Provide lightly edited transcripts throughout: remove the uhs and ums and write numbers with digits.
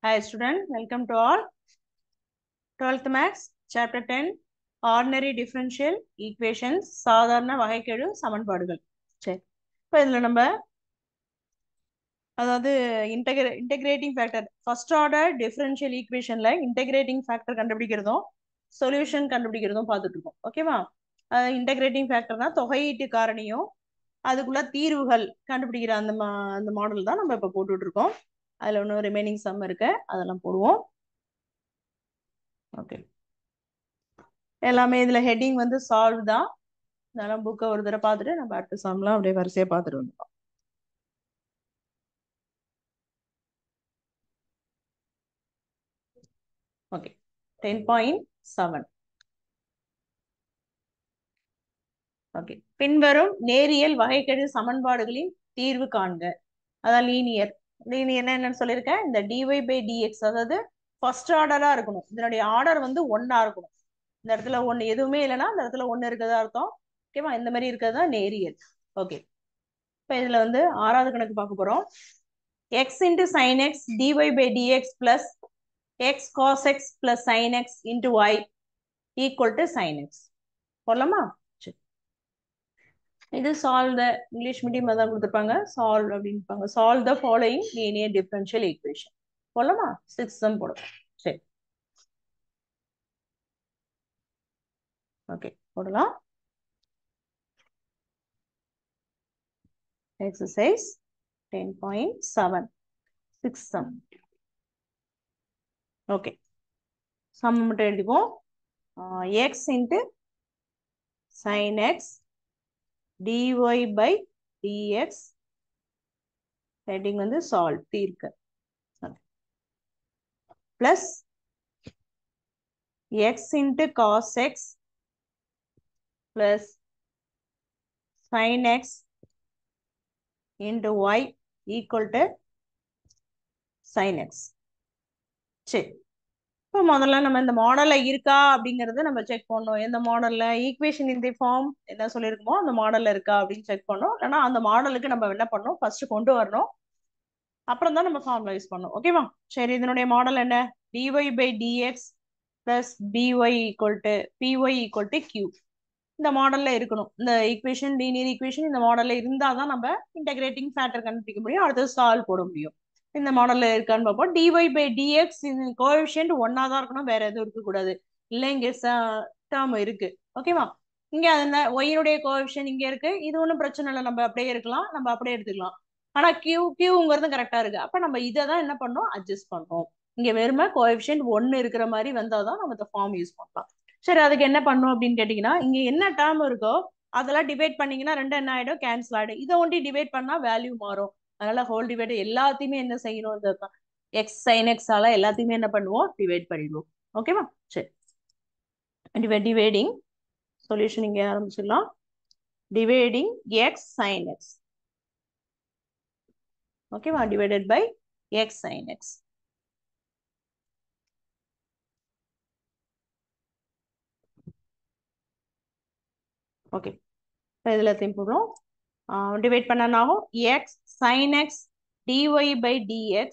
Hi student, welcome to all. 12th Maths, Chapter 10, Ordinary Differential Equations, சாதாரண வகைக்கெழு சமன்பாடுகள். சரி, இப்போ இதில் நம்ம அதாவது integrating factor first order differential ஈக்குவேஷன்ல இன்டகிரேட்டிங் ஃபேக்டர் கண்டுபிடிக்கிறதும் சொல்யூஷன் கண்டுபிடிக்கிறதும் பார்த்துட்டு இருக்கோம். ஓகேவா? இன்டகிரேட்டிங் ஃபேக்டர்னா தொகையீட்டு காரணியும் அதுக்குள்ள தீர்வுகள் கண்டுபிடிக்கிற அந்த மாடல் தான் நம்ம இப்போ போட்டுட்டு இருக்கோம். அதில் ஒன்றும் ரிமைனிங் சம் இருக்கு, அதெல்லாம் போடுவோம். ஓகே, எல்லாமே இதுல ஹெட்டிங் வந்து சால்வ் தான். அதெல்லாம் புக்கை ஒரு தடவை பார்த்துட்டு நம்ம அடுத்த சம்லாம் அப்படியே வரிசையா பார்த்துட்டு வந்துடும். ஓகே, 10.7. ஓகே, பின்வரும் நேரியல் வகைக்கெழு சமன்பாடுகளின் தீர்வு காண்க. அதான் லீனியர்னா என்னன்னு சொல்லியிருக்கேன். இந்த dy/dx அதாவது ஃபர்ஸ்ட் ஆர்டரா இருக்கணும். இதனுடைய ஆர்டர் வந்து 1 இருக்கணும். இந்த இடத்துல 1 எதுவுமே இல்லைன்னா இந்த இடத்துல 1 இருக்கிறதா அர்த்தம். ஓகேவா? இந்த மாதிரி இருக்கிறதா நேரியல். ஓகே, இப்போ இதுல வந்து 6வது கணக்கு பார்க்க போறோம். x into sin x dy/dx plus x cos x plus sin x into y equal to sin x. போடலாமா? இது சால்வ் த இங்கிலீஷ் மீடியம் தான் கொடுத்துருப்பாங்க. சால்வ் அப்படின்னு solve the following linear differential equation. போடலாமா? 6 சம் போடலாம். சரி, ஓகே, போடலாம். Exercise 10.7 6 some. Okay, some மட்டும் எழுதிப்போம். x into sin x dy/dx heading வந்து சால்வ் தீர்க்க plus x into cos x plus sin x into y equal to sin x. சரி, இப்போ முதல்ல நம்ம இந்த மாடல்ல இருக்கா அப்படிங்கறத நம்ம செக் பண்ணோம். எந்த மாடல்ல ஈக்குவேஷன் இந்த ஃபார்ம் என்ன சொல்லியிருக்கோமோ அந்த மாடல்ல இருக்கா அப்படின்னு செக் பண்ணோம். இல்லைன்னா அந்த மாடலுக்கு நம்ம என்ன பண்ணோம், ஃபர்ஸ்ட் கொண்டு வரணும், அப்புறம் தான் நம்ம ஃபார்முலா யூஸ் பண்ணோம். ஓகேவா? சரி, இதனுடைய மாடல் என்ன? dy/dx plus by equal to py equal to q. இந்த மாடல்ல இருக்கணும். இந்த ஈக்குவேஷன் லீனியர் ஈக்குவேஷன் இந்த மாடல்ல இருந்தாதான் நம்ம இன்டகிரேட்டிங் ஃபேக்டர் கண்டுபிடிக்க முடியும், அடுத்தது சால்வ் போட முடியும். இந்த மாடல்ல இருக்கான்னு பார்ப்போம். dy/dx கோஎஃபிஷியன்ட் 1 தான் இருக்கணும், வேற எதுவும் இருக்கக்கூடாது. இல்லை இங்க டேர்ம் இருக்கு. ஓகேவா? இங்க அந்த ஒய்னுடைய கோஎஃபிஷியன்ட் இங்க இருக்கு. இது ஒன்றும் பிரச்சனை இல்லை, நம்ம அப்படியே இருக்கலாம், நம்ம அப்படியே எடுத்துக்கலாம். ஆனா கியூங்கிறது கரெக்டா இருக்கு. அப்ப நம்ம இதை தான் என்ன பண்ணோம், அட்ஜஸ்ட் பண்றோம். இங்க வெறுமை கோஎஃபிஷியன்ட் 1 இருக்கிற மாதிரி வந்தாதான் நம்ம இந்த ஃபார்ம் யூஸ் பண்ணலாம். சரி, அதுக்கு என்ன பண்ணும் அப்படின்னு கேட்டீங்கன்னா, இங்க என்ன டேர்ம் இருக்கோ அதெல்லாம் டிவைட் பண்ணீங்கன்னா 2 என்ன ஆயிடும், கேன்சல் ஆயிடும். இதை ஒண்டி டிவைட் பண்ணா வேல்யூ மாறும். அதனால ஹோல் டிவைட் எல்லாத்தையுமே என்ன செய்யணும், இந்த எக்ஸ் சைன் எக்ஸ் ஆல எல்லாத்தையுமே என்ன பண்ணுவோம், டிவைட் பண்ணிடுவோம். ஓகேவா? சரி, டிவைடிங் சொல்யூஷன் இங்க ஆரம்பிச்சிடலாம். Dividing x sine x. ஓகேவா? Divided by x sine x. Okay, இதுல திரும்புறோம். டிவைட் பண்ணனாகும் x sine x dy/dx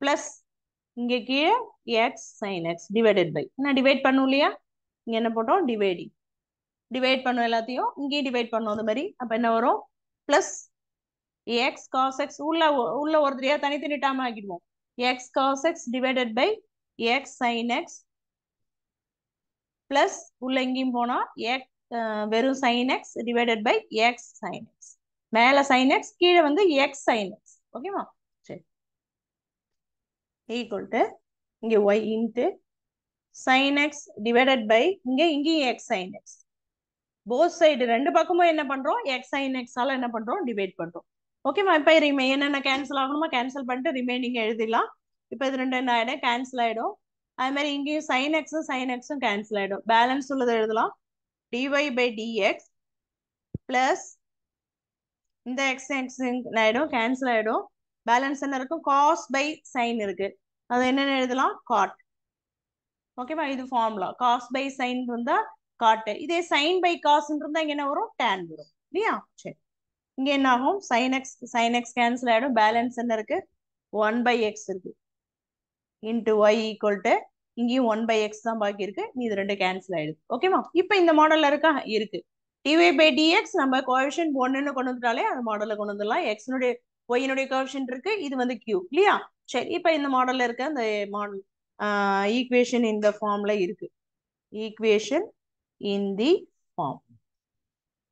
plus இங்க கீழே x sine x divided by என்ன டிவைட் பண்ணும் இல்லையா, இங்க என்ன போட்டோம், டிவைடிங். டிவைட் பண்ணும் எல்லாத்தையும் இங்கேயும் டிவைட் பண்ணும் அந்த மாதிரி. அப்ப என்ன வரும், பிளஸ் எக்ஸ் காஸ் எக்ஸ் உள்ள ஒரு தடவையா தனித்தனி டேர்ம் ஆக்கிடுவோம். X cos x divided by x sine x plus உள்ள எங்கேயும் போனா எக்ஸ் வெறும் sine x divided by x sine x. மேல சைன் எக்ஸ், கீழே வந்து எக்ஸ் சைன் எக்ஸ். ஓகேவா? சரி, ஈக்குவல் டு இங்க y into sine x divided by இங்கேயும் x sine x. Both side ரெண்டு பக்கமும் என்ன பண்றோம், எக்ஸ் சைன் எக்ஸ் ஆல என்ன பண்றோம், டிவைட் பண்றோம். ஓகேவா? இப்ப என்னென்ன கேன்சல் ஆகணுமா கேன்சல் பண்ணிட்டு ரிமைனிங் எழுதிடலாம். இப்ப இது ரெண்டு என்ன ஆயிடும், கேன்சல் ஆயிடும். அது மாதிரி இங்கேயும் சைன் எக்ஸும் கேன்சல் ஆயிடும். பேலன்ஸ் உள்ளதை எழுதலாம். dy/dx பிளஸ் இந்த எக்ஸ் எக்ஸ் ஆயிடும், கேன்சல் ஆயிடும். பேலன்ஸ் என்ன இருக்கும், காஸ் பை சைன் இருக்கு, அது என்னன்னு எழுதலாம், காட். ஓகேவா? இது ஃபார்முலா. காஸ் பை சைன் இருந்தா காட்டு, இதே சைன் பை காஸ் இருந்தா இங்க என்ன வரும், டேன் வரும் இல்லையா? சரி, இங்க என்ன ஆகும், சைன் எக்ஸ் கேன்சல் ஆயிடும். பேலன்ஸ் என்ன இருக்கு, 1/x இருக்கு. இன்ட்டு ஒய் ஈக்குவல் டு இங்கேயும் 1/x தான் பாக்கி இருக்கு, இது ரெண்டு கேன்சல் ஆயிடுது. ஓகேவா? இப்போ இந்த மாடல்ல இருக்கா? இருக்கு. dy by dx நம்ம கோஎஃபிஷியன்ட் 1ன்னு கொண்டு வந்துட்டாலே அந்த மாடல்ல கொண்டு வந்துடலாம். எக்ஸ்னுடைய ஒய்னுடைய கோஎஃபிஷியன்ட் இருக்கு, இது வந்து q இல்லையா? சரி, இப்போ இந்த மாடல்ல இருக்க அந்த மாடல் ஈக்குவேஷன் இந்த ஃபார்ம்ல இருக்கு. Equation in the form.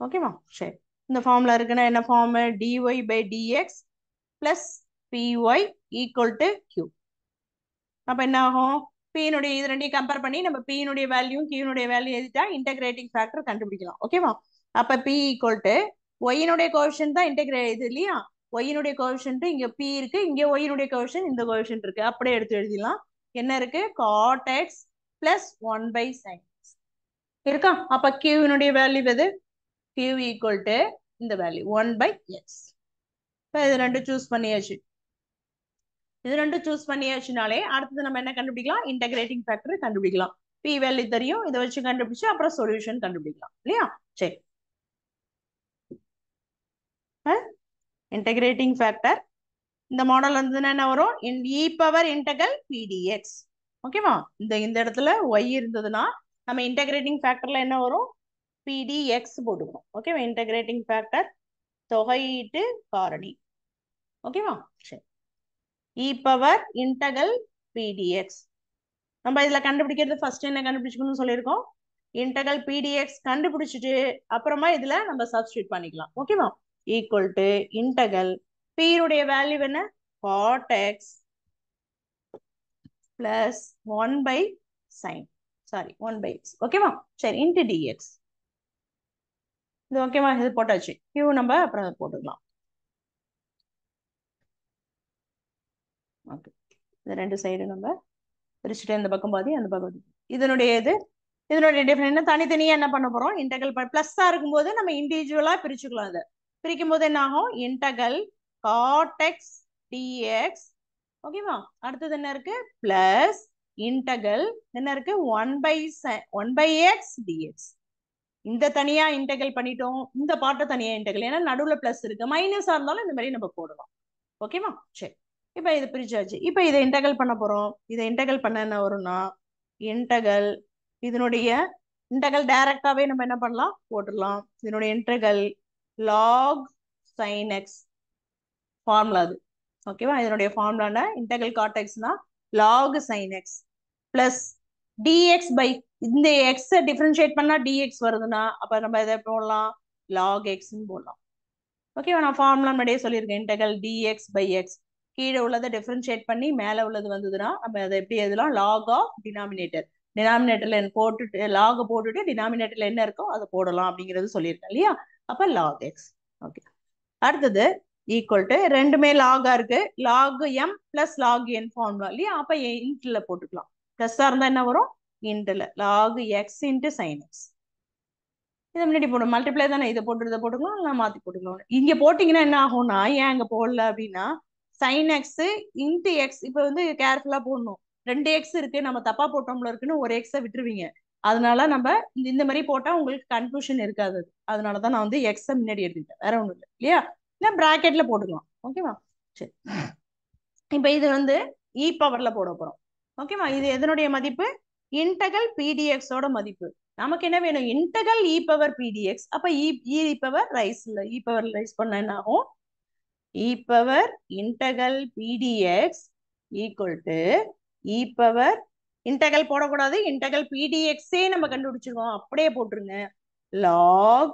ஓகேவா? சரி, இந்த ஃபார்ம்ல இருக்குன்னா என்ன form? dy by dx plus py equal to q. அப்ப என்ன ஆகும்? p-னுடைய இது ரெண்டையும் கம்பேர் பண்ணி நம்ம p-னுடைய வேல்யூ q-னுடைய வேல்யூ எழுதிட்டா இன்டகிரேட்டிங் ஃபேக்டர் கண்டுபிடிக்கலாம். ஓகேவா? அப்ப p ஈக்குவல் டு y-னுடைய கோஎஃபிஷியன்ட் தான் இன்டகிரேட் இது இல்லையா? y-னுடைய கோஎஃபிஷியன்ட் இங்க p இருக்கு, இங்க y-னுடைய கோஎஃபிஷியன்ட் இந்த கோஎஃபிஷியன்ட் இருக்கு. அப்படியே எடுத்து எழுதிடலாம். என்ன இருக்கு? cot x பிளஸ் 1/sin இருக்கா? அப்ப q-னுடைய வேல்யூ எது? q ஈக்குவல் டு இந்த வேல்யூ 1/x. இப்போ இது ரெண்டும் சூஸ் பண்ணியாச்சு. இது ரெண்டும் சூஸ் பண்ணியாச்சுனாலே அடுத்தது நம்ம என்ன கண்டுபிடிக்கலாம்? இன்டகிரேட்டிங் ஃபேக்டர் கண்டுபிடிக்கலாம். p வேல்யூ தெரியும், இதை வச்சு கண்டுபிடிச்சு அப்புறம் சொல்யூஷன் கண்டுபிடிக்கலாம் இல்லையா? சரி, இன்டகிரேட்டிங் ஃபேக்டர் இந்த மாடல் வந்து என்ன வரும்? e power integral pdx. ஓகேவா? இந்த இடத்துல y இருந்ததுன்னா நம்ம இன்டகிரேட்டிங் ஃபேக்டர்ல என்ன வரும்? pdx போட்டுக்கணும். ஓகேவா? இன்டகிரேட்டிங் ஃபேக்டர் தொகையீட்டு காரணி. ஓகேவா? சரி, e பவர் இன்டகல் pdx. நம்ம இதுல கண்டுபிடிக்கிறது ஃபர்ஸ்ட் என்ன கண்டுபிடிச்சுக்கணும்னு சொல்லியிருக்கோம்? இன்டகல் pdx கண்டுபிடிச்சிட்டு அப்புறமா இதுல நம்ம சப்ஸ்டியூட் பண்ணிக்கலாம். ஓகேவா? ஈக்குவல் டு இன்டகல் p-னுடைய வேல்யூ என்ன? cot x plus 1/sin 1/x. ஓகேவா? சரி, இன்டு dx. இது ஓகேவா? இது போட்டாச்சு. q நம்ம அப்புறம் போட்டுக்கலாம். ஓகே, இந்த ரெண்டு சைடு நம்ம பிரிச்சுட்டு இந்த பக்கம் பாதி அந்த பக்கம். இதனுடைய டிஃபரன்ஸ் தனித்தனியா என்ன பண்ண போறோம்? இன்டகல் பிளஸ்ஸா இருக்கும்போது நம்ம இண்டிவிஜுவலா பிரிச்சுக்கலாம். இதை பிரிக்கும் போது என்ன ஆகும்? Integral cot x dx. ஓகேவா? அடுத்தது என்ன இருக்கு? பிளஸ் இன்டகல் என்ன இருக்கு? 1/x dx. இந்த தனியா இன்டகல் பண்ணிட்டோம், இந்த பாட்டை தனியா இன்டகல், ஏன்னா நடுவுல பிளஸ் இருக்கு. மைனஸா இருந்தாலும் இந்த மாதிரி நம்ம போடலாம். ஓகேவா? சரி, இப்ப இது பிரிச்சாச்சு. இப்ப இதை இன்டகல் பண்ண போறோம். இதை இன்டகல் பண்ண என்ன வரும்னா இன்டகல் இதனுடைய இன்டகல் டைரக்டாவே நம்ம என்ன பண்ணலாம்? போட்டுடலாம். இதனுடைய integral log sin x formula அது. ஓகேவா? இதனுடைய ஃபார்முலான இன்டகல் cot xனா log sin x plus dx by இந்த x டிஃபரன்ஷியேட் பண்ணா dx வருதுன்னா அப்ப நம்ம இதை போடலாம் log x போடலாம். ஓகேவா? நான் ஃபார்முலா முன்னாடியே சொல்லியிருக்கேன். இன்டகல் dx பை x கீழே உள்ளதை டிஃபரன்ஷியேட் பண்ணி மேலே உள்ளது வந்ததுன்னா நம்ம அதை எப்படி எழுதலாம்? Lock of denominator. டினாமினேட்டர்ல போட்டுட்டு லாக் போட்டுட்டு டினாமினேட்டர்ல என்ன இருக்கோ அதை போடலாம் அப்படிங்கிறது சொல்லியிருக்கேன் இல்லையா? அப்ப லாக் எக்ஸ். ஓகே, அடுத்தது ஈக்குவல் டு ரெண்டுமே லாகா இருக்கு. Log M plus log N formula இல்லையா? அப்ப இன்ட்ல போட்டுக்கலாம். பிளஸ்ஸா இருந்தா என்ன வரும்? இன்ட்ல log x into sine x. இதை முன்னாடி போடும் மல்டிப்ளை தானே, இதை போட்டுக்கலாம், இல்லை மாத்தி போட்டுக்கலாம். இங்க போட்டீங்கன்னா என்ன ஆகும்னா, ஏன் அங்க போடல அப்படின்னா sin x இன்ட்டு எக்ஸ். இப்போ வந்து கேர்ஃபுல்லா போடணும். 2x இருக்கு, நம்ம தப்பா போட்டோம்ல இருக்குன்னு ஒரு எக்ஸை விட்டுருவீங்க. அதனால நம்ம இந்த மாதிரி போட்டா உங்களுக்கு கன்ஃபியூஷன் இருக்காது. அதனாலதான் நான் வந்து எக்ஸை முன்னாடி எடுத்துக்கிட்டேன், வேற ஒண்ணும் இல்லை இல்லையா? இல்லை பிராக்கெட்ல போட்டுக்கலாம். ஓகேவா? சரி, இப்ப இது வந்து இ பவர்ல போட போறோம். ஓகேவா? இது எதனுடைய மதிப்பு? இன்டகல் pdx-ஓட மதிப்பு. நமக்கு என்ன வேணும்? Integral e power pdx. அப்ப இ பவர் ரைஸ் இல்ல, இ பவர் ரைஸ் பண்ண என்ன ஆகும்? e power integral pdx equal to e power integral போடக்கூடாது, இன்டகல் pdx-ஏ நம்ம கண்டுபிடிச்சிருக்கோம், அப்படியே போட்டுருங்க log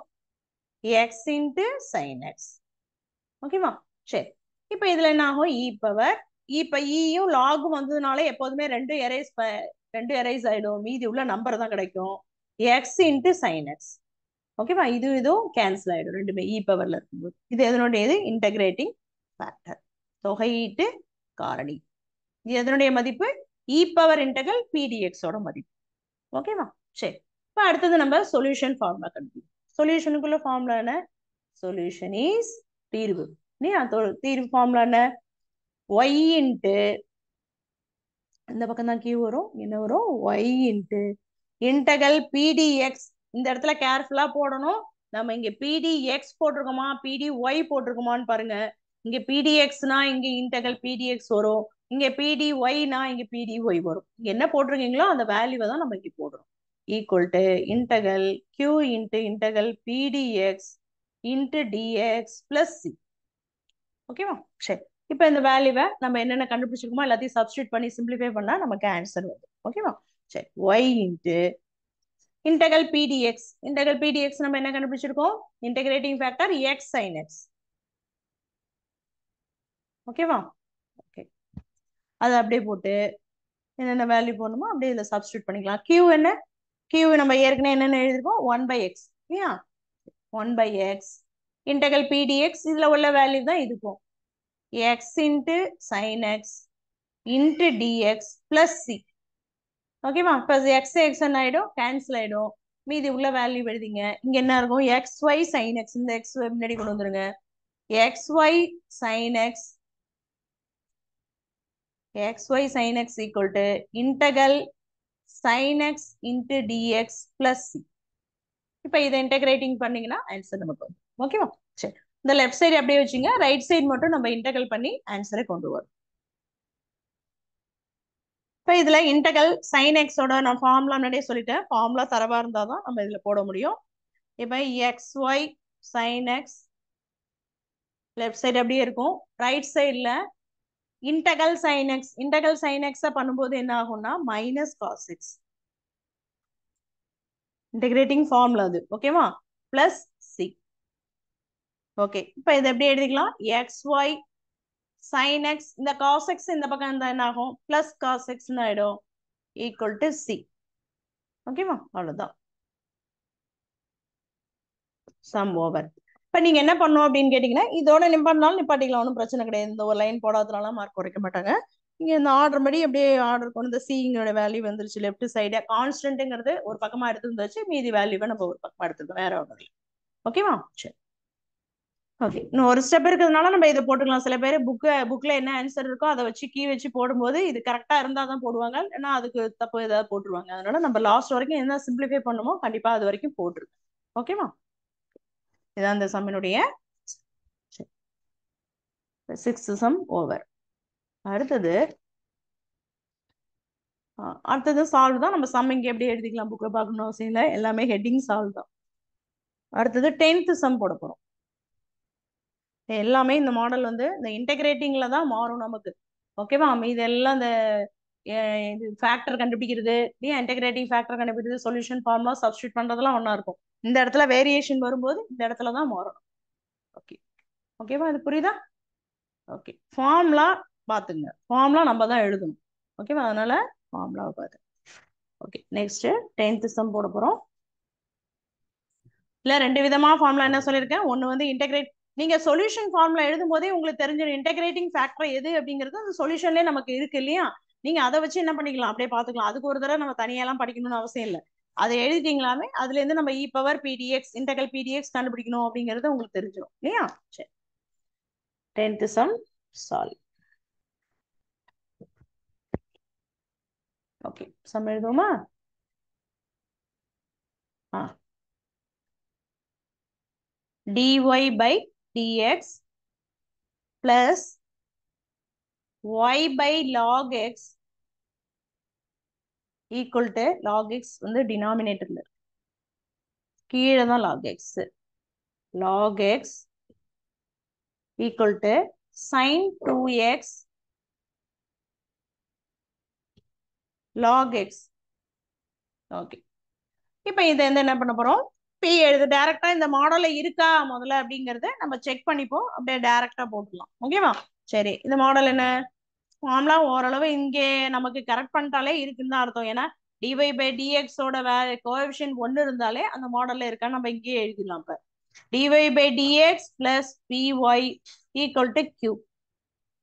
x into sin x. ஓகேவா? சரி, இப்ப இதுல என்ன ஆகும்? இ பவர் இப்ப ஈயும் லாகும் வந்ததுனால எப்போதுமே ரெண்டு எரேஸ் ஆயிடும், மீதி உள்ள நம்பர் தான் கிடைக்கும். x into sin x. ஓகேவா? இதுவும் கேன்சல் ஆயிடும் ரெண்டுமே இ பவர்ல இருக்கும்போது. இது எதனுடையது? இன்டகிரேட்டிங் ஃபேக்டர், தொகையீட்டு காரணி. இது எதனுடைய மதிப்பு? இ பவர் இன்டகல் pdx-ஓட மதிப்பு. ஓகேவா? சரி, இப்போ அடுத்தது நம்ம சொல்யூஷன் ஃபார்முலா கண்டுபிடிக்கும். சொல்யூஷனுக்குள்ள ஃபார்முலா என்ன? சொல்யூஷன் இஸ் தீர்வு. தீர்வு ஃபார்முலா என்ன? y இன்ட்டு இந்த பக்கம் தான் q வரும், என்ன வரும்? y into integral pdx. இந்த இடத்துல கேர்ஃபுல்லா போடணும். நம்ம இங்க pdx போட்டிருக்கோமா pdy போட்டிருக்கோமான்னு பாருங்க. இங்க pdxனா இங்க இன்டகல் pdx வரும், இங்க PDY-னா இங்க PDY வரும். இங்க என்ன போட்டிருக்கீங்களோ அந்த வேல்யூவை தான் நம்ம இங்க போடுறோம். Equal to integral Q into integral PDX into DX plus C. ஓகேவா? சரி, இப்போ இந்த வேல்யூவை நம்ம என்னென்ன கண்டுபிடிச்சிருக்கோமோ எல்லாத்தையும் சப்ஸ்டியூட் பண்ணி சிம்பிளிஃபை பண்ணா நமக்கு ஆன்சர் வருது. ஓகேவா? சரி, Y into integral PDX. Integral PDX நம்ம என்ன கண்டுபிடிச்சிருக்கோம்? Integrating factor X sin X. ஓகேவா? ஓகே, அதை அப்படியே போட்டு என்னென்ன வேல்யூ போடணுமோ அப்படியே இதில் சப்ஸ்டியூட் பண்ணிக்கலாம். Q என்ன? Q நம்ம ஏற்கனவே என்னென்ன எழுதிருக்கோம்? 1/x இல்லையா? 1/x இன்டகல் PDX இதுல உள்ள வேல்யூ தான் இதுக்கும். X into sin X into DX plus C. ஓகேவா? இப்போ எக்ஸ் எக்ஸ் என்ன ஆயிடும்? கேன்சல் ஆயிடும். மீதி உள்ள வேல்யூ எழுதிங்க. இங்க என்ன இருக்கும்? XY sin X. இந்த X முன்னாடி கொண்டு வந்துருங்க. XY sin X sin X equal to integral sin X into DX plus C. இப்போ இதை இன்டகிரேட்டிங் பண்ணீங்கன்னா ஆன்சர் நமக்கு வரும். ஓகேவா? சரி, இந்த லெஃப்ட் சைடு அப்படியே வச்சுங்க, ரைட் சைடு மட்டும் நம்ம இன்டகிரல் பண்ணி ஆன்சரை கொண்டு வரும். இப்போ இதுல இன்டகல் sin X ஓட நான் ஃபார்முலா முன்னாடியே சொல்லிட்டேன். ஃபார்முலா தரவா இருந்தாதான் நம்ம இதுல போட முடியும். இப்போ XY sin X left side அப்படியே இருக்கும். ரைட் சைடுல integral sin X. Integral sin X பண்ணும்போது என்ன ஆகும்னா minus cos x. Integrating formula அது. ஓகேவா? Plus C. ஓகே, இப்போ இதை எப்படி எழுதிக்கலாம்? XY sin X இந்த cos X இந்த பக்கம் இருந்தா என்ன ஆகும்? பிளஸ் காஸ் எக்ஸ்னு ஆயிடும். Equal to C. ஓகேவா? அவ்வளவுதான். Some over. இப்போ நீங்க என்ன பண்ணணும் அப்படின்னு கேட்டீங்கன்னா இதோட நிப்பாட்டினாலும் நிப்பாட்டிக்கலாம், ஒன்றும் பிரச்சனை கிடையாது. இந்த ஒரு லைன் போடாதனால மார்க் குறைக்க மாட்டாங்க. இங்க இந்த ஆர்டர் படி அப்படியே ஆர்டர் கொண்டு இந்த சிங்களோட வேல்யூ வந்துருச்சு. லெஃப்ட் சைடு கான்ஸ்டன்ட்ங்கிறது ஒரு பக்கமா எடுத்து வந்துச்சு, மீதி வேல்யூவை நம்ம ஒரு பக்கமா எடுத்துக்கோம், வேற ஒன்றும் இல்லை. ஓகேவா? சரி, ஓகே. இன்னும் ஒரு ஸ்டெப் இருக்கிறதுனால நம்ம இதை போட்டுக்கலாம். சில பேர் புக்ல என்ன ஆன்சர் இருக்கோ அதை வச்சு கீ வச்சு போடும்போது இது கரெக்டா இருந்தா தான் போடுவாங்க, ஏன்னா அதுக்கு தப்பு ஏதாவது போட்டுருவாங்க. அதனால நம்ம லாஸ்ட் வரைக்கும் என்ன சிம்பிளிஃபை பண்ணுமோ கண்டிப்பா அது வரைக்கும் போட்டுருங்க. ஓகேவா? இதான் இந்த சம்மினுடைய 6th சம் ஓவர். அடுத்தது சால்வ் தான். நம்ம சம் இங்க எப்படி எழுதிக்கலாம், புக்ல பார்க்கணும் அவசியம் இல்லை, எல்லாமே ஹெட்டிங் சால்வ் தான். அடுத்தது 10th சம் போட போறோம். எல்லாமே இந்த மாடல் வந்து இந்த இன்டகிரேட்டிங்ல தான் மாறும் நமக்கு. ஓகேவா? இதெல்லாம் இந்த இது ஃபேக்டர் கண்டுபிடிக்கிறது, இன்டகிரேட்டிங் ஃபேக்டர் கண்டுபிடிக்கிறது, சொல்யூஷன் ஃபார்முலா சப்ஸ்டியூட் பண்றதெல்லாம் ஒண்ணா இருக்கும். இந்த இடத்துல வேரியேஷன் வரும்போது இந்த இடத்துல தான் மாறணும். ஓகே, ஓகேவா? இது புரியுதா? ஓகே, ஃபார்முலா பாத்துங்க. ஃபார்முலா நம்ம தான் எழுதணும். ஓகேவா? அதனால ஃபார்முலாவை பார்த்து. ஓகே, நெக்ஸ்ட் 10th சம் போட போறோம். இல்ல ரெண்டு விதமா ஃபார்முலா என்ன சொல்லியிருக்கேன். ஒன்னு வந்து இன்டகிரேட், நீங்க சொல்யூஷன் ஃபார்முலா எழுதும் போதே உங்களுக்கு தெரிஞ்சிடும் இன்டகிரேட்டிங் ஃபேக்டர் எது அப்படிங்கிறது அந்த சொல்யூஷன்லயே நமக்கு இருக்கு இல்லையா? நீங்க அதை வச்சு என்ன பண்ணிக்கலாம், அப்படியே பாத்துக்கலாம். அதுக்கு ஒரு தடவை நம்ம தனியெல்லாம் படிக்கணும்னு அவசியம் இல்லை. அதை எழுதிட்டீங்களாமே அதுல இருந்து நம்ம இ பவர் பிடிஎக்ஸ் இன்டகல் பிடிஎக்ஸ் கண்டுபிடிக்கணும் அப்படிங்கிறது உங்களுக்கு தெரிஞ்சிடும் இல்லையா? சரி, 10th sum solve. Okay, sum எழுதுவோமா? dy by dx plus y by log x equal to log x வந்து டினாமினேட்டர்ல இருக்கு, கீழே தான் log x. log x equal to sin 2x log x. Okay, இப்போ இதை என்ன பண்ண போறோம்? பி எழுது டைரக்டா இந்த மாடல்ல இருக்கா முதல்ல அப்படிங்கறத நம்ம செக் பண்ணிப்போம். அப்படியே டைரக்டா போட்டுக்கலாம். ஓகேவா? சரி, இந்த மாடல் என்ன ஃபார்முலா ஓரளவு இங்கே நமக்கு கரெக்ட் பண்ணிட்டாலே இருக்குன்னு தான் அர்த்தம். ஏன்னா dy by dx ஓட கோஎஃபிஷியன்ட் 1 இருந்தாலே அந்த மாடல்ல இருக்கா நம்ம இங்கே எழுதிடலாம். இப்ப dy by dx plus py equal to q.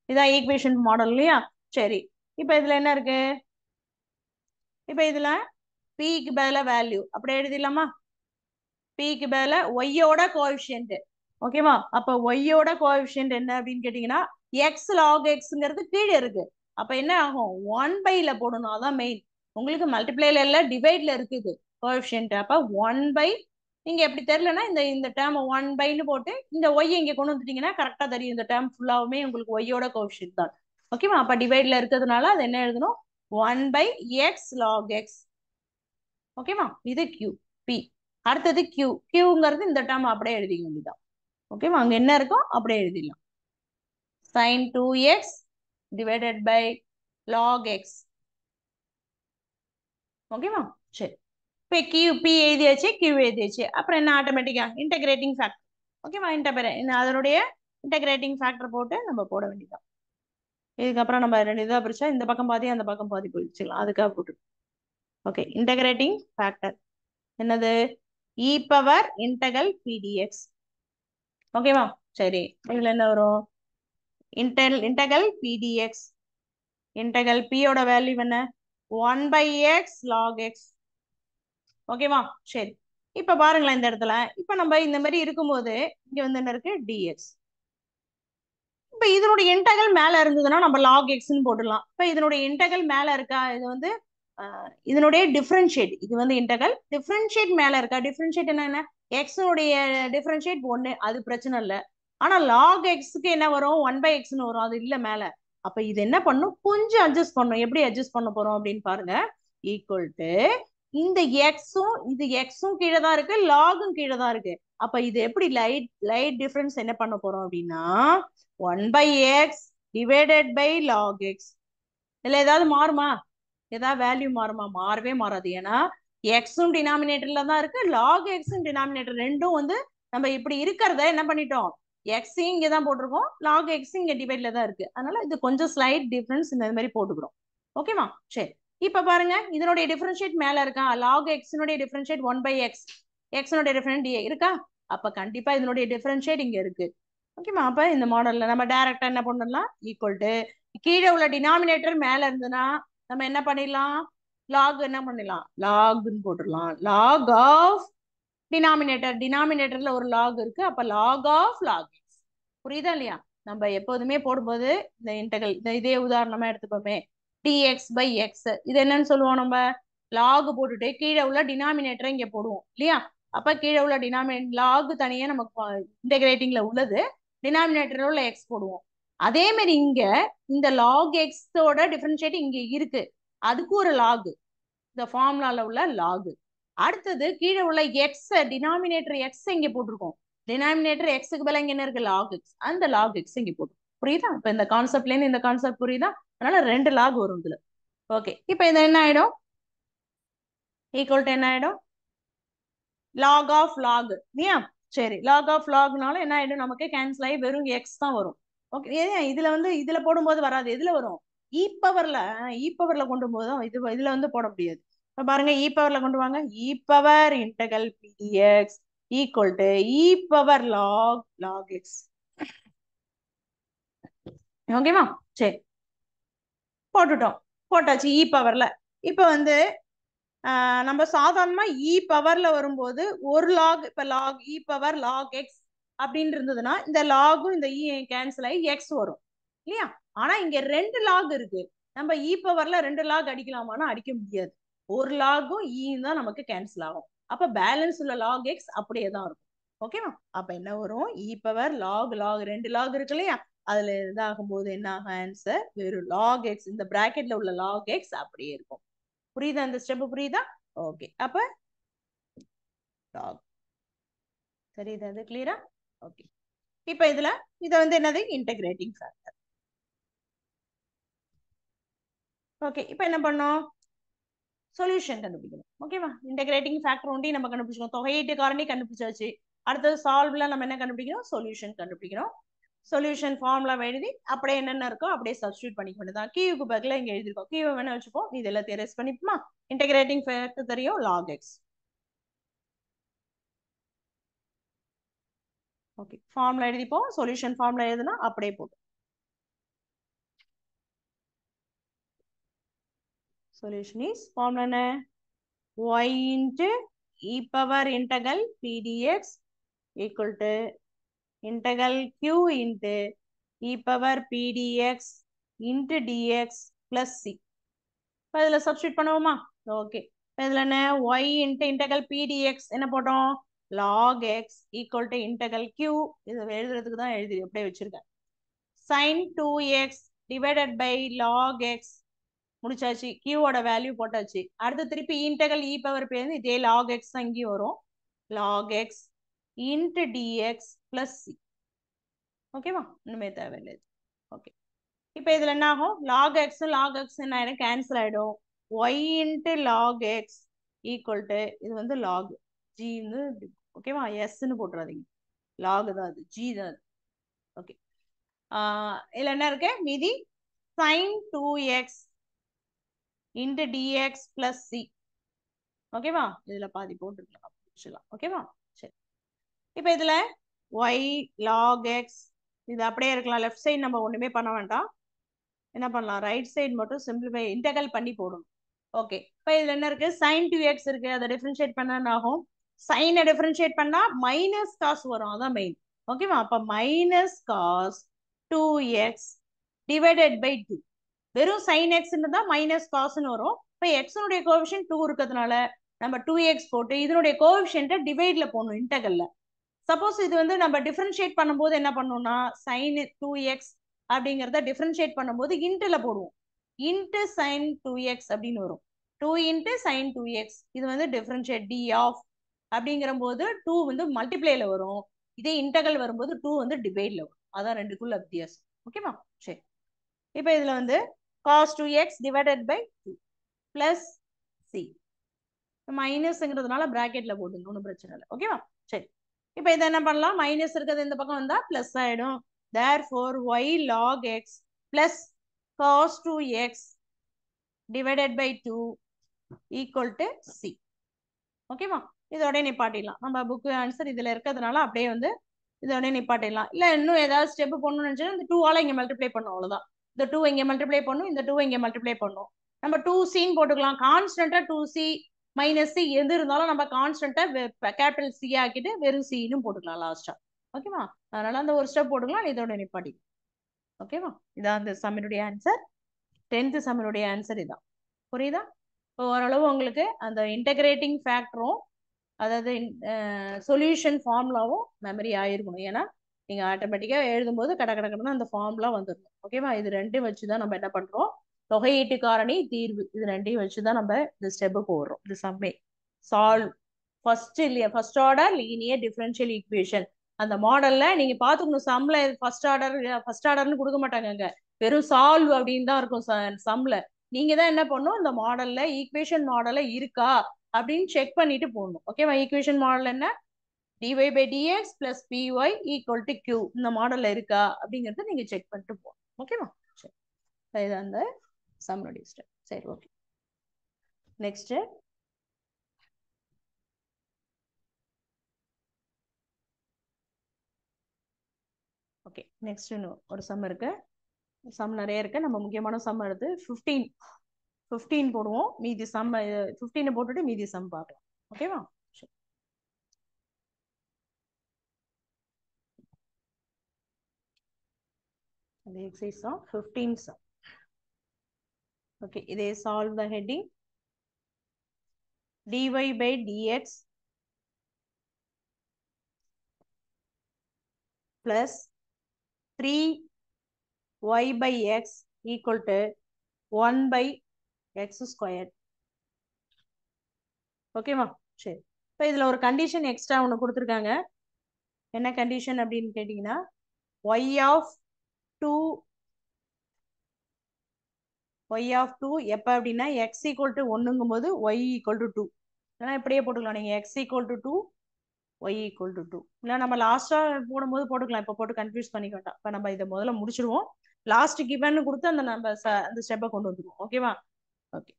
இதான் ஈக்குவேஷன் மாடல் இல்லையா? சரி, இப்போ இதுல என்ன இருக்கு? இப்போ இதுல p க்கு பதிலா வேல்யூ அப்படியே எழுதிடலாமா? p க்கு பதிலா y ஓட கோஎஃபிஷியன்ட். ஓகேவா? அப்ப y ஓட கோஎஃபிஷியன்ட் என்ன அப்படின்னு கேட்டீங்கன்னா x log xங்கிறது கீழே இருக்கு. அப்ப என்ன ஆகும்? 1/ல போடணும். அதான் மெயின். உங்களுக்கு மல்டிப்ளைல இல்ல டிவைட்ல இருக்குது கோஎஃபிஷியன்ட். அப்ப 1/, நீங்க எப்படி தெரியலன்னா இந்த டேர்ம் 1/ன்னு போட்டு இந்த y இங்க கொண்டு வந்துட்டீங்கன்னா கரெக்டா தெரியும். இந்த டேர்ம் ஃபுல்லாவுமே உங்களுக்கு y ஓட கோஎஃபிஷியன்ட் தான். ஓகேவா? அப்ப டிவைட்ல இருக்கிறதுனால அது என்ன எழுதணும்? 1/x log x. ஓகேவா? இது q p. அடுத்தது q. qங்கிறது இந்த டேர்ம் அப்படியே எழுதிக்க வேண்டியதான். ஓகேவா? அங்க என்ன இருக்கோ அப்படியே எழுதிடலாம். sin 2x divided by log x. ஓகேவா? சரி. இப்போ p எழுதியாச்சு, q எழுதியாச்சு. அப்புறம் என்ன ஆட்டோமேட்டிக்கா இன்டகிரேட்டிங் ஃபேக்டர். ஓகேவா? அதனுடைய இன்டகிரேட்டிங் ஃபேக்டர் போட்டு நம்ம போட வேண்டியதான். இதுக்கப்புறம் நம்ம ரெண்டு இதாக பிரிச்சா இந்த பக்கம் பாதி அந்த பக்கம் பாதி போயிடுச்சுக்கலாம். அதுக்காக போட்டு. ஓகே, இன்டகிரேட்டிங் ஃபேக்டர் என்னது? e power integral pdx. ஓகேவா? சரி, இதுல என்ன வரும்? Integral pdx. இன்டகல் p யோட வேல்யூ என்ன? 1/x log x. ஓகேவா? சரி, இப்ப பாருங்களேன் இந்த இடத்துல. இப்ப நம்ம இந்த மாதிரி இருக்கும்போது இங்க வந்து என்ன இருக்கு? dx. இப்ப இதனுடைய இன்டகல் மேல இருந்ததுன்னா நம்ம log xன்னு போட்டுடலாம். இப்ப இதனுடைய இன்டகல் மேல இருக்கா? இது வந்து இதனுடைய டிஃபரன்ஷியேட். இது வந்து இன்டகல் டிஃபரன்ஷியேட் மேல இருக்கா? டிஃபரன்ஷியேட் என்ன? x உடைய டிஃபரன்ஷியேட் 1, அது பிரச்சனை இல்லை. ஆனா log x-க்கு என்ன வரும்? 1/xன்னு வரும். அது இல்ல மேல. அப்ப இது என்ன பண்ணும்? கொஞ்சம் அட்ஜஸ்ட் பண்ணும். எப்படி அட்ஜஸ்ட் பண்ண போறோம் அப்படின்னு பாருங்க. ஈக்குவல் டு இந்த எக்ஸும் இது எக்ஸும் கீழே தான் இருக்கு, லாகும் கீழே தான் இருக்கு. அப்ப இது எப்படி லைட் டிஃபரன்ஸ் என்ன பண்ண போறோம் அப்படின்னா 1/x divided by log x. இதுல ஏதாவது மாறுமா? ஏதாவது வேல்யூ மாறுமா? மாறவே மாறாது. ஏன்னா எக்ஸும் டினாமினேட்டர்ல தான் இருக்கு, லாக் எக்ஸும் டினாமினேட்டர் ரெண்டும் வந்து நம்ம இப்படி இருக்கிறத என்ன பண்ணிட்டோம்? எக்ஸையும் இங்கே தான் போட்டிருக்கோம், லாக் எக்ஸும் இங்கே டிவைட்ல தான் இருக்கு. அதனால இது கொஞ்சம் ஸ்லைட் டிஃபரன்ஸ் இந்த மாதிரி போட்டுக்கிறோம். ஓகேவா? சரி, இப்ப பாருங்க இதனுடைய டிஃபரன்ஷியேட் மேல இருக்கா? லாக் எக்ஸினுடைய டிஃபரன்ஷியேட் 1/x. எக்ஸினுடைய டிஃபரன்ட் இருக்கா? அப்ப கண்டிப்பா இதனுடைய டிஃபரன்ஷியேட் இங்க இருக்கு. ஓகேவா? அப்ப இந்த மாடல்ல நம்ம டைரக்டா என்ன பண்ணலாம்? ஈக்குவல் டு கீழே உள்ள டினாமினேட்டர் மேல இருந்ததுன்னா நம்ம என்ன பண்ணிடலாம்? லாக் என்ன பண்ணிடலாம்? லாக்னு போட்டுடலாம். லாக் ஆஃப் டினாமினேட்டர்ல ஒரு லாக் இருக்கு. அப்ப லாக் ஆஃப் லாக் எக்ஸ். புரியுதா இல்லையா? நம்ம எப்போதுமே போடும்போது இந்த இன்டகல் இதே உதாரணமா எடுத்துப்போமே. டிஎக்ஸ் பை எக்ஸ், இது என்னன்னு சொல்லுவோம்? நம்ம லாக் போட்டுட்டு கீழே உள்ள டினாமினேட்டரை இங்க போடுவோம் இல்லையா? அப்ப கீழே உள்ள லாக் தனியா நமக்கு இன்டகிரேட்டிங்ல உள்ளது, டினாமினேட்டர்ல உள்ள எக்ஸ் போடுவோம். அதே மாதிரி இங்க இந்த லாக் எக்ஸோட டிஃபரன்ஷியேட் இங்க இருக்கு, அதுக்கு ஒரு லாக், இந்த ஃபார்முலால உள்ள லாக். அடுத்தது கீழே உள்ள எக்ஸ், டினாமினேட்டர் எக்ஸ் இங்க போட்டிருக்கோம். டினாமினேட்டர் எக்ஸுக்கு பதிலா இங்க என்ன இருக்கு? Log x. அந்த லாக் எக்ஸ் இங்க போட்டு. புரியுதா? இப்ப இந்த கான்செப்ட்ல இருந்து இந்த கான்செப்ட் புரியுதா? அதனால 2 லாக் வரும் இதுல. ஓகே, இப்ப இது என்ன ஆயிடும்? ஈக்குவல் டு என்ன ஆயிடும்? லாக் ஆஃப் லாக் இல்லையா? சரி, லாக் ஆஃப் லாக்னால என்ன ஆயிடும்? நமக்கு கேன்சல் ஆகி வெறும் எக்ஸ் தான் வரும். ஓகே, இதுல வந்து இதுல போடும்போது வராது. எதுல வரும்? இ பவர்ல கொண்டு போதும் இதுல வந்து போட முடியாது. இப்ப பாருங்க, இ பவர்ல கொண்டு வாங்க. E power integral P dx equal to e power log x. ஓகேவா? சரி, போட்டுட்டோம். போட்டாச்சு இ பவர்ல. இப்ப வந்து நம்ம சாதாரணமா இ பவர்ல வரும்போது ஒரு லாக், இப்ப லாக் இ பவர் லாக் எக்ஸ் அப்படின்னு இருந்ததுன்னா இந்த லாகும் இந்த இ கேன்சல் ஆகி எக்ஸ் வரும் இல்லையா? ஆனா இங்க 2 லாக் இருக்கு. நம்ம இ பவர்ல 2 லாக் அடிக்கலாமான்னா அடிக்க முடியாது. ஒரு லாகும் இ தான் நமக்கு கேன்சல் ஆகும். அப்ப பேலன்ஸ் உள்ள லாக் எக்ஸ் அப்படியே தான் இருக்கும். ஓகேவா? அப்ப என்ன வரும்? இ பவர் லாக் 2 லாக் இருக்கு இல்லையா? அதுல இதாகும் போது என்ன ஆகும்? ஆன்சர் வெறும் லாக் எக்ஸ், இந்த பிராக்கெட்ல உள்ள லாக் எக்ஸ் அப்படியே இருக்கும். புரியுதா? இந்த ஸ்டெப் புரியுதா? ஓகே, அப்ப லாக் சரி, இது கிளியரா? ஓகே, இப்ப இதுல இத வந்து என்னது? Integrating factor. ஓகே, இப்ப என்ன பண்ணோம்? சொல்யூஷன் கண்டுபிடிக்கணும். ஓகேவா? இன்டகிரேட்டிங் ஃபேக்டர் ஒண்டி நம்ம கண்டுபிடிச்சோம், தொகையீட்டு காரணி கண்டுபிடிச்சாச்சு. அடுத்தது சால்வ்ல நம்ம என்ன கண்டுபிடிக்கணும்? சொல்யூஷன் கண்டுபிடிக்கணும். சொல்யூஷன் ஃபார்முலா எழுதி அப்படியே என்னென்ன இருக்கோ அப்படியே சப்ஸ்டியூட் பண்ணிக்க வேண்டியதான். கியூக்கு பதிலா இங்க எழுதிருக்கோம், கியூ வேணா வச்சுப்போம். இது எல்லாத்தையும் ரெஸ்ட் பண்ணிப்போமா? இன்டகிரேட்டிங் ஃபேக்டர் தெரியும், லாக் எக்ஸ். ஓகே, ஃபார்முலா எழுதிப்போம். சொல்யூஷன் ஃபார்முலா எழுதுனா அப்படியே போடும். Solution is formula என்ன? y into e power integral p dx equal to integral q into e power p dx into dx plus c. இப்போ இதில் substitute பண்ணுவோமா? Okay, இதில் என்ன? y into integral p dx என்ன போட்டோம்? log x equal to integral q. இது எழுதுறதுக்கு தான் அப்படியே வச்சிருக்கேன். sin 2x divided by log x முடிச்சாச்சு. கியூவோட வேல்யூ போட்டாச்சு. அடுத்து திருப்பி இன்டெகல் இ பவர் பி வந்து இதே லாக் எக்ஸ் அங்கேயும் வரும். Lock x into dx plus C. ஓகேவா? இன்னுமே தேவையில்லை. ஓகே, இப்போ இதில் என்ன ஆகும்? லாக் எக்ஸ் என்ன ஆயிடும்? கேன்சல் ஆகிடும். Y into log x equal to இது வந்து லாக் ஜின்னு. ஓகேவா? எஸ்ன்னு போட்டுறாதீங்க, லாக் தான் அது, ஜி தான் அது. ஓகே, இதில் என்ன இருக்கு மீதி? sin 2x into dx plus C. ஓகேவா? இதில் பாதி போட்டுருக்கலாம், முடிச்சிடலாம். ஓகேவா? சரி, இப்போ இதில் ஒய் லாக் எக்ஸ் இது அப்படியே இருக்கலாம். லெஃப்ட் சைடு நம்ம ஒன்றுமே பண்ண வேண்டாம். என்ன பண்ணலாம்? ரைட் சைடு மட்டும் சிம்பிளிஃபை இன்டெகல் பண்ணி போடணும். ஓகே, இப்போ இதில் என்ன இருக்கு? sin 2x இருக்கு, அதை டிஃபரன்ஷியேட் பண்ண என்ன ஆகும்? சைனை டிஃபரன்ஷியேட் பண்ணா மைனஸ் காஸ் வரும், அதான் மெயின். ஓகேவா? அப்போ minus cos 2x divided by 2. வெறும் sin x தான் மைனஸ் காஸ்ன்னு வரும். இப்போ எக்ஸனுடைய கோஎஃபிஷியன்ட் 2 இருக்கிறதுனால நம்ம 2x போட்டு இதனுடைய கோஎஃபிஷியன்ட்டை டிவைட்ல போடணும் இன்டெகல்ல. சப்போஸ் இது வந்து நம்ம டிஃபரன்ஷியேட் பண்ணும்போது என்ன பண்ணணும்னா sin 2x அப்படிங்கிறத டிஃபரன்ஷியேட் பண்ணும்போது இன்ட்டுல போடுவோம். இன்ட்டு sin 2x அப்படின்னு வரும். 2 இன்ட்டு sin 2x இது வந்து டிஃபரன்ஷியேட் டி ஆஃப் அப்படிங்கிற போது 2 வந்து மல்டிப்ளேல வரும். இதே இன்டெகல் வரும்போது 2 வந்து டிவைட்ல வரும். அதான் ரெண்டுக்குள்ள வித்தியாசம். ஓகேவா? சரி, இப்போ இதுல வந்து cos 2x divided by 2 plus C. மைனஸ்ங்கிறதுனால பிராக்கெட்ல போட்டுங்க, ஒன்றும் பிரச்சனை இல்லை. ஓகேவா? சரி, இப்போ இதை என்ன பண்ணலாம்? மைனஸ் இருக்கிறது இந்த பக்கம் வந்தா பிளஸ் ஆயிடும். therefore y log x plus cos 2x divided by 2 equal to c. ஓகேவா? இதோட நிப்பாட்டிடலாம். நம்ம புக்கு ஆன்சர் இதுல இருக்கிறதுனால அப்படியே வந்து இதோட நிப்பாட்டிடலாம். இல்ல இன்னும் ஏதாவது ஸ்டெப் போடணும்னு நினைச்சா இந்த 2ஆல இங்க மல்டிப்ளை பண்ணும், அவ்வளவுதான். இந்த 2 இங்க மல்டிப்ளை பண்ணும், இந்த 2 இங்க மல்டிப்ளை பண்ணும். நம்ம 2c போட்டுக்கலாம். கான்ஸ்டன்டா 2c மைனஸ் சி எது இருந்தாலும் நம்ம கான்ஸ்டன்டா கேபிட்டல் சி ஆக்கிட்டு வெறும் சின்னு போட்டுக்கலாம் லாஸ்டா. ஓகேவா? அதனால அந்த ஒரு ஸ்டெப் போட்டுக்கலாம், இதோட நிப்பாட்டி. ஓகேவா? இதான் அந்த சம்மினுடைய ஆன்சர். 10th சம்மினுடைய ஆன்சர் இதான். புரியுதா? இப்போ ஓரளவு உங்களுக்கு அந்த இன்டகிரேட்டிங் ஃபேக்டரும் அதாவது சொல்யூஷன் ஃபார்முலாவும் மெமரி ஆயிருக்கணும். ஏன்னா நீங்க ஆட்டோமேட்டிக்கா எழுதும்போது கடன்னு அந்த ஃபார்முலா வந்துடணும். ஓகேவா? இது ரெண்டையும் வச்சுதான் நம்ம என்ன பண்றோம்? தொகையீட்டு காரணி தீர்வு இது ரெண்டையும் வச்சுதான் நம்ம இந்த ஸ்டெப் போடுறோம். இது சம்மே சால்வ் ஃபர்ஸ்ட் இல்லையா, first order linear differential equation. அந்த மாடல்ல நீங்க பாத்துக்கணும். சம்ல ஃபர்ஸ்ட் ஆர்டர்னு கொடுக்க மாட்டாங்க, வெறும் சால்வ் அப்படின்னு தான் இருக்கும் சம்ல. நீங்க தான் என்ன பண்ணணும்? இந்த மாடல்ல ஈக்குவேஷன் மாடல்ல இருக்கா அப்படின்னு செக் பண்ணிட்டு போடணும். ஓகேவா? ஈக்குவேஷன் மாடல் என்ன? dy by dx plus py equal to q இந்த மாடல்ல இருக்கா அப்படிங்கறத நீங்க செக் பண்ணிட்டு போகணும். ஓகேவா? சரி, இது அந்த சம்னுடைய ஸ்டெப். சரி, ஓகே. நெக்ஸ்ட் ஓகே, நெக்ஸ்ட் ஒரு சம் இருக்கு. சம் நிறைய இருக்கு. நம்ம முக்கியமான சம் எடுத்து 15 போடுவோம். மீதி சம் 15 போட்டுட்டு மீதி சம் பார்க்கலாம். ஓகேவா? the exercise of 15 sum. Okay, they solve the heading dy by dx plus 3y by x equal to 1 by x squared. ஓகேவா? சரி, இப்போ இதுல ஒரு கண்டிஷன் எக்ஸ்ட்ரா ஒன்று கொடுத்துருக்காங்க. என்ன கண்டிஷன் அப்படின்னு கேட்டீங்கன்னா y of 2 எப்ப அப்படின்னா x equal to 1ங்கும் போது y equal to 2. இல்லைன்னா இப்படியே போட்டுக்கலாம் நீங்க, x equal to 2 y equal to 2. இல்லை நம்ம லாஸ்டா போடும்போது போட்டுக்கலாம், இப்போ போட்டு கன்ஃபியூஸ் பண்ணிக்க வேண்டாம். இப்போ நம்ம இதை முதல்ல முடிச்சிருவோம். லாஸ்ட் கிவன் கொடுத்து அந்த நம்ம அந்த ஸ்டெப்பை கொண்டு வந்துருவோம். ஓகேவா? ஓகே,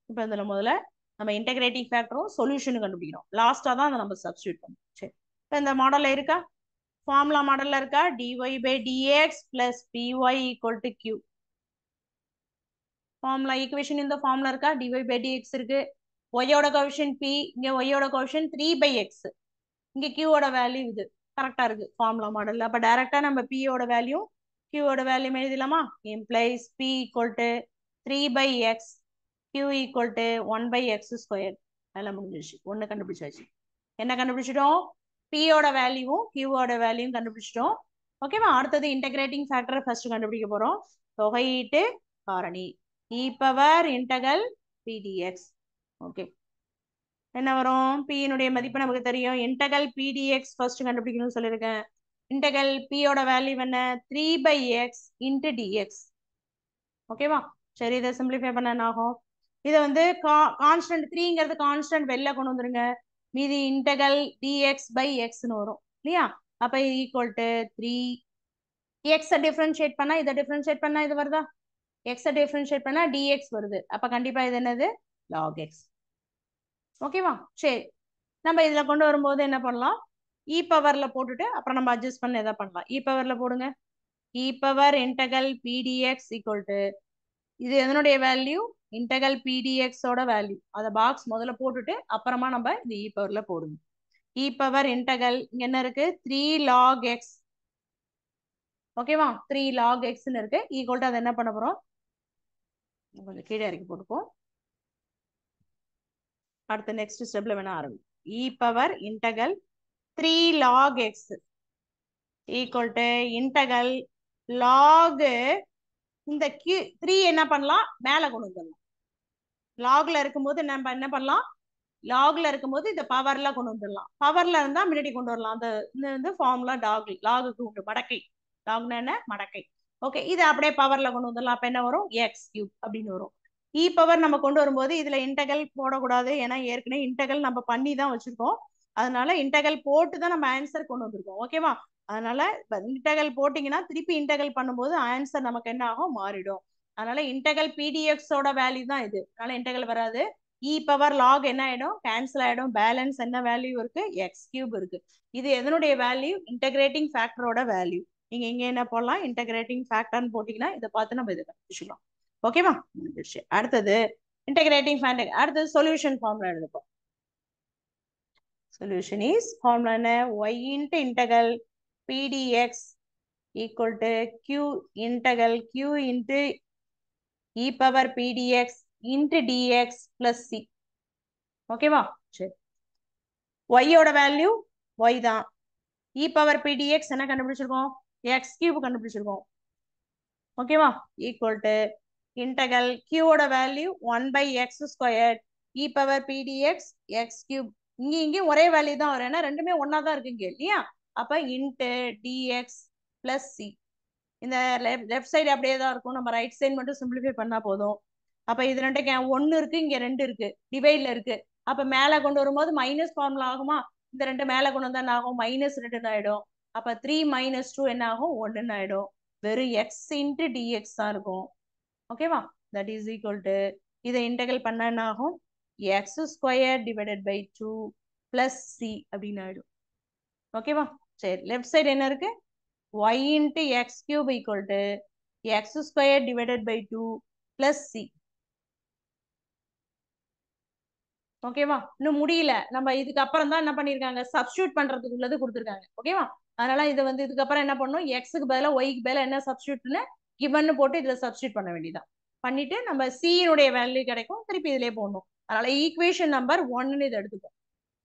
இப்போ இதில் முதல்ல நம்ம இன்டகிரேட்டிங் ஃபேக்டரும் சொல்யூஷன் கண்டுபிடிக்கிறோம். லாஸ்டா தான் அதை நம்ம சப்ஸ்டியூட் பண்ணுவோம். சரி, இப்போ இந்த மாடல்ல இருக்கா? ஃபார்முலா மாடல்ல இருக்கா? dy by dx plus py equal to q. Formula equation இந்த ஃபார்முலா இருக்கா? dy by dx இருக்கு. y ஓட கோஎஃபிஷியன்ட் p, இங்க y ஓட கோஎஃபிஷியன்ட் 3 by x. இங்க q ஓட வேல்யூ இது கரெக்டா இருக்கு ஃபார்முலா மாடல்ல. அப்ப டைரக்டா நம்ம p ஓட வேல்யூ q ஓட வேல்யூ எழுதிடலாமா? Implies p equal to 3 by x q equal to 1 by x squared. எல்லாம் முடிஞ்சிருச்சு. ஒன்னு கண்டுபிடிச்சாச்சு. என்ன கண்டுபிடிச்சிட்டோம்? p ஓட வேல்யூவும் q ஓட வேல்யூவும் கண்டுபிடிச்சிட்டோம். ஓகேவா? அடுத்தது இன்டகிரேட்டிங் ஃபேக்டரை ஃபர்ஸ்ட் கண்டுபிடிக்க போறோம். தொகையீட்டு காரணி e power integral pdx. Okay, என்ன வரும்? p னுடைய மதிப்பு நமக்கு தெரியும். இன்டகல் pdx ஃபர்ஸ்ட் கண்டுபிடிக்கணும்னு சொல்லியிருக்கேன். இன்டகல் p யோட வேல்யூ என்ன? 3/x into dx. ஓகேவா? சரி, இதை சிம்பிளிஃபை பண்ண என்ன ஆகும்? இதை வந்து கான்ஸ்டன்ட் 3ங்கிறது கான்ஸ்டன்ட் வெளில கொண்டு வந்துருங்க. மீதி இன்டகல் dx by xன்னு வரும் இல்லையா? அப்ப ஈக்குவல் டு 3 x டிஃபரன்ஷியேட் பண்ணா இதை டிஃபரன்ஷியேட் பண்ணா இது வருதா? x டிஃபரன்ஷியேட் பண்ணா dx வருது. அப்ப கண்டிப்பா இது என்னது? log x. ஓகேவா? சரி, நம்ம இதுல கொண்டு வரும்போது என்ன பண்ணலாம்? e பவர்ல போட்டுட்டு அப்புறம் நம்ம அட்ஜஸ்ட் பண்ண எதை பண்ணலாம். e பவர்ல போடுங்க. e power integral pdx equal to இது எதனுடைய வேல்யூ? இன்டகல் pdx ஓட வேல்யூ. அதை பாக்ஸ் முதல்ல போட்டுட்டு அப்புறமா நம்ம இந்த e பவர்ல போடுங்க. e பவர் இன்டகல் இங்க என்ன இருக்கு? 3 log x. ஓகேவா? 3 log xன்னு இருக்கு. ஈக்குவல் டு அதை என்ன பண்ண போறோம்? கொஞ்சம் கீழே இறக்கி போட்டுப்போம். அடுத்த நெக்ஸ்ட் ஸ்டெப்ல வேணா ஆரம்பிக்கும். e power integral 3 log x equal to integral log இந்த 3 என்ன பண்ணலாம்? மேல கொண்டு வந்துடலாம். லாக்ல இருக்கும்போது நம்ம என்ன பண்ணலாம்? லாக்ல இருக்கும்போது இந்த பவர்ல கொண்டு வந்துடலாம். பவர்ல இருந்தா முன்னாடி கொண்டு வரலாம். அந்த இந்த ஃபார்முலா லாகுக்கு உண்டு. மடக்கை. லாக்னா என்ன? மடக்கை. ஓகே, இது அப்படியே பவர்ல கொண்டு வந்துடலாம். அப்ப என்ன வரும்? எக்ஸ் கியூப் அப்படின்னு வரும். இ பவர் நம்ம கொண்டு வரும்போது இதுல இன்டகல் போடக்கூடாது. ஏன்னா ஏற்கனவே இன்டகல் நம்ம பண்ணி தான் வச்சிருக்கோம். அதனால இன்டகல் போட்டு தான் நம்ம ஆன்சர் கொண்டு வந்திருக்கோம். ஓகேவா? அதனால இன்டகல் போட்டீங்கன்னா திருப்பி இன்டகல் பண்ணும்போது ஆன்சர் நமக்கு என்ன ஆகும்? மாறிடும். அதனால இன்டகல் pdxோட வேல்யூ தான் இது. அதனால இன்டகல் வராது. e பவர் லாக் என்ன ஆயிடும்? கேன்சல் ஆயிடும். பேலன்ஸ் என்ன வேல்யூ இருக்கு? எக்ஸ் கியூப் இருக்கு. இது எதனுடைய வேல்யூ? Integrating ஃபேக்டரோட value. நீங்க இங்க என்ன போடலாம்? இன்டகிரேட்டிங் ஃபேக்டர்னு போட்டீங்கன்னா இதை பார்த்து நம்ம இதை கண்டுபிடிச்சிக்கலாம். ஓகேவா? அடுத்தது இன்டகிரேட்டிங் ஃபேக்டர். அடுத்தது சொல்யூஷன் ஃபார்முலா எழுதுப்போம். சொல்யூஷன் இஸ் ஃபார்முலா என்ன? y into integral pdx equal to q integral q into e power pdx into dx plus c. ஓகேவா? சரி, y ஓட வேல்யூ y தான். e power pdx என்ன கண்டுபிடிச்சிருக்கோம்? x cube கண்டுபிடிச்சிருக்கோம். ஓகேவா? ஈக்குவல் டு இன்டகல் q ஓட value 1/x square e power pdx x cube. இங்க ஒரே வேல்யூ தான் வரும். ஏன்னா ரெண்டுமே ஒன்னா தான் இருக்கு இங்க இல்லையா? அப்ப இன்ட்டு dx பிளஸ் c. இந்த லெஃப்ட் சைடு அப்படியே தான் இருக்கும். நம்ம ரைட் சைடு மட்டும் சிம்பிளிஃபை பண்ணா போதும். அப்ப இது ரெண்டுக்கு 1 இருக்கு, இங்க 2 இருக்கு, டிவைட்ல இருக்கு. அப்ப மேல கொண்டு வரும்போது மைனஸ் ஃபார்முலா ஆகுமா? இந்த ரெண்டு மேல கொண்டு வந்தா என்ன ஆகும்? -2 ஆயிடும். அப்ப 3 - 2 என்ன ஆகும்? 1 ஆயிடும். வெறும் x into dx தான் இருக்கும். ஓகேவா? தட் இஸ் ஈக்குவல் டு இதை இன்டெகிரல் பண்ண என்ன ஆகும்? x square divided by 2 plus c அப்படின்னு ஆயிடும். ஓகேவா? சரி, லெஃப்ட் சைடு என்ன இருக்கு? y into x cube equal to x square divided by 2 plus c. ஓகேவா? இன்னும் முடியல. நம்ம இதுக்கு அப்புறம் தான் என்ன பண்ணிருக்காங்க? சப்ஸ்டியூட் பண்றதுக்கு உள்ளது கொடுத்துருக்காங்க. ஓகேவா? அதனால இது வந்து இதுக்கு அப்புறம் என்ன பண்ணணும்? எக்ஸுக்கு பதிலா ஒய்க்கு பதிலா என்ன சப்ஸ்டியூட்னு கிவன் போட்டு இதுல சப்ஸ்டியூட் பண்ண வேண்டியதான். பண்ணிட்டு நம்ம c-னுடைய வேல்யூ கிடைக்கும். திருப்பி இதுலயே போடணும். அதனால ஈக்குவேஷன் நம்பர் 1ன்னு இதை எடுத்துப்போம்.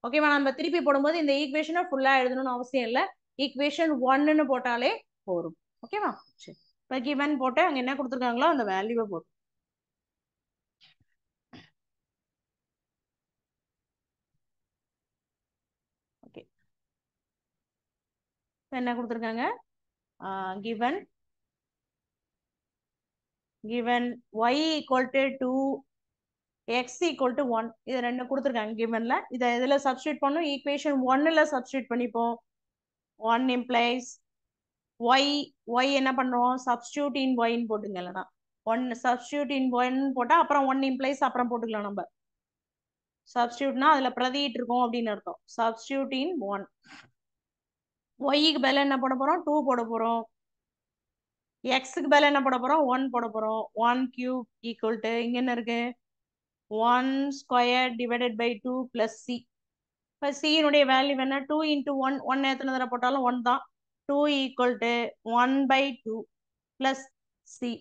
ஓகேவா? நம்ம திருப்பி போடும்போது இந்த ஈக்குவேஷனை ஃபுல்லா எழுதணும்னு அவசியம் இல்லை. ஈக்குவேஷன் 1ன்னு போட்டாலே போரும். ஓகேவா? சரி, இப்போ கிவன் போட்டு அங்க என்ன கொடுத்துருக்காங்களோ அந்த வேல்யூவை போட்டு ஓகே. என்ன கொடுத்துருக்காங்க? given y equal to 2 x equal to 1 இது ரெண்டு கொடுத்துருக்காங்க givenல. இதை இதுல சப்ஸ்டியூட் பண்ணும். ஈக்குவேஷன் 1ல சப்ஸ்டியூட் பண்ணிப்போம். 1 implies y என்ன பண்ணுவோம்? சப்ஸ்டியூட் இன் yன்னு போட்டுங்க. இல்லைனா 1 சப்ஸ்டியூட் இன் y போட்டா அப்புறம் 1 implies அப்புறம் போட்டுக்கலாம். நம்ம சப்ஸ்டியூட்னா அதுல பிரதிட்டு இருக்கும் அப்படின்னு அர்த்தம். சப்ஸ்டியூட் இன் 1. ஒய்க்கு பதிலா என்ன போட போறோம்? 2 போட போறோம். எக்ஸுக்கு பதிலா என்ன போட போறோம்? 1 போட போறோம். 1 கியூப் ஈக்குவல் டு இங்க என்ன இருக்கு? 1 square divided by 2 plus c. இப்போ சியினுடைய வேல்யூ என்ன? 2 into 1. 1 எத்தனை தடவை போட்டாலும் 1 தான். 2 ஈக்குவல் டு 1/2 பிளஸ் சி.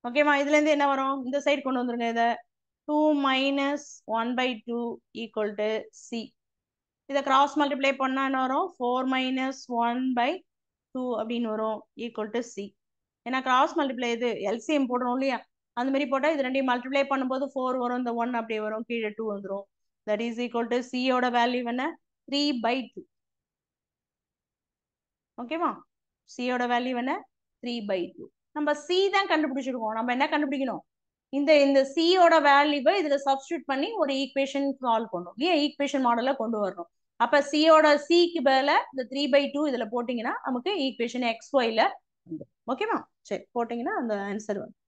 ஓகேவா? இதுல இருந்து என்ன வரும்? இந்த சைடு கொண்டு வந்துருங்க. இதை 2 minus 1/2 ஈக்குவல் டு சி. இதை கிராஸ் மல்டிப்ளை பண்ணா என்ன வரும்? 4 - 1/2 அப்படின்னு வரும் ஈக்குவல் டு சி. ஏன்னா கிராஸ் மல்டிப்ளை இது எல்சிஎம் போடணும் இல்லையா, அந்த மாதிரி போட்டால் இது ரெண்டையும் மல்டிப்ளை பண்ணும்போது 4 வரும், இந்த 1 அப்படியே வரும், கீழே 2 வந்துடும். தட் இஸ் ஈக்குவல் டு சியோட வேல்யூ என்ன 3/2. ஓகேவா, சியோட வேல்யூ என்ன 3/2. நம்ம சி தான் கண்டுபிடிச்சிருக்கோம், நம்ம என்ன கண்டுபிடிக்கணும், இந்த இந்த சியோட வேல்யூவை இதுல சப்ஸ்டியூட் பண்ணி ஒரு ஈக்குவேஷன் சால்வ் பண்ணணும் இல்லையா, ஈக்குவேஷன் மாடல கொண்டு வரணும். அப்ப சியோட சிக்கு மேல இந்த 3/2 இதுல போட்டீங்கன்னா நமக்கு ஈக்குவேஷன் XYல வந்துடும். ஓகேவா, சரி போட்டீங்கன்னா அந்த ஆன்சர் வந்து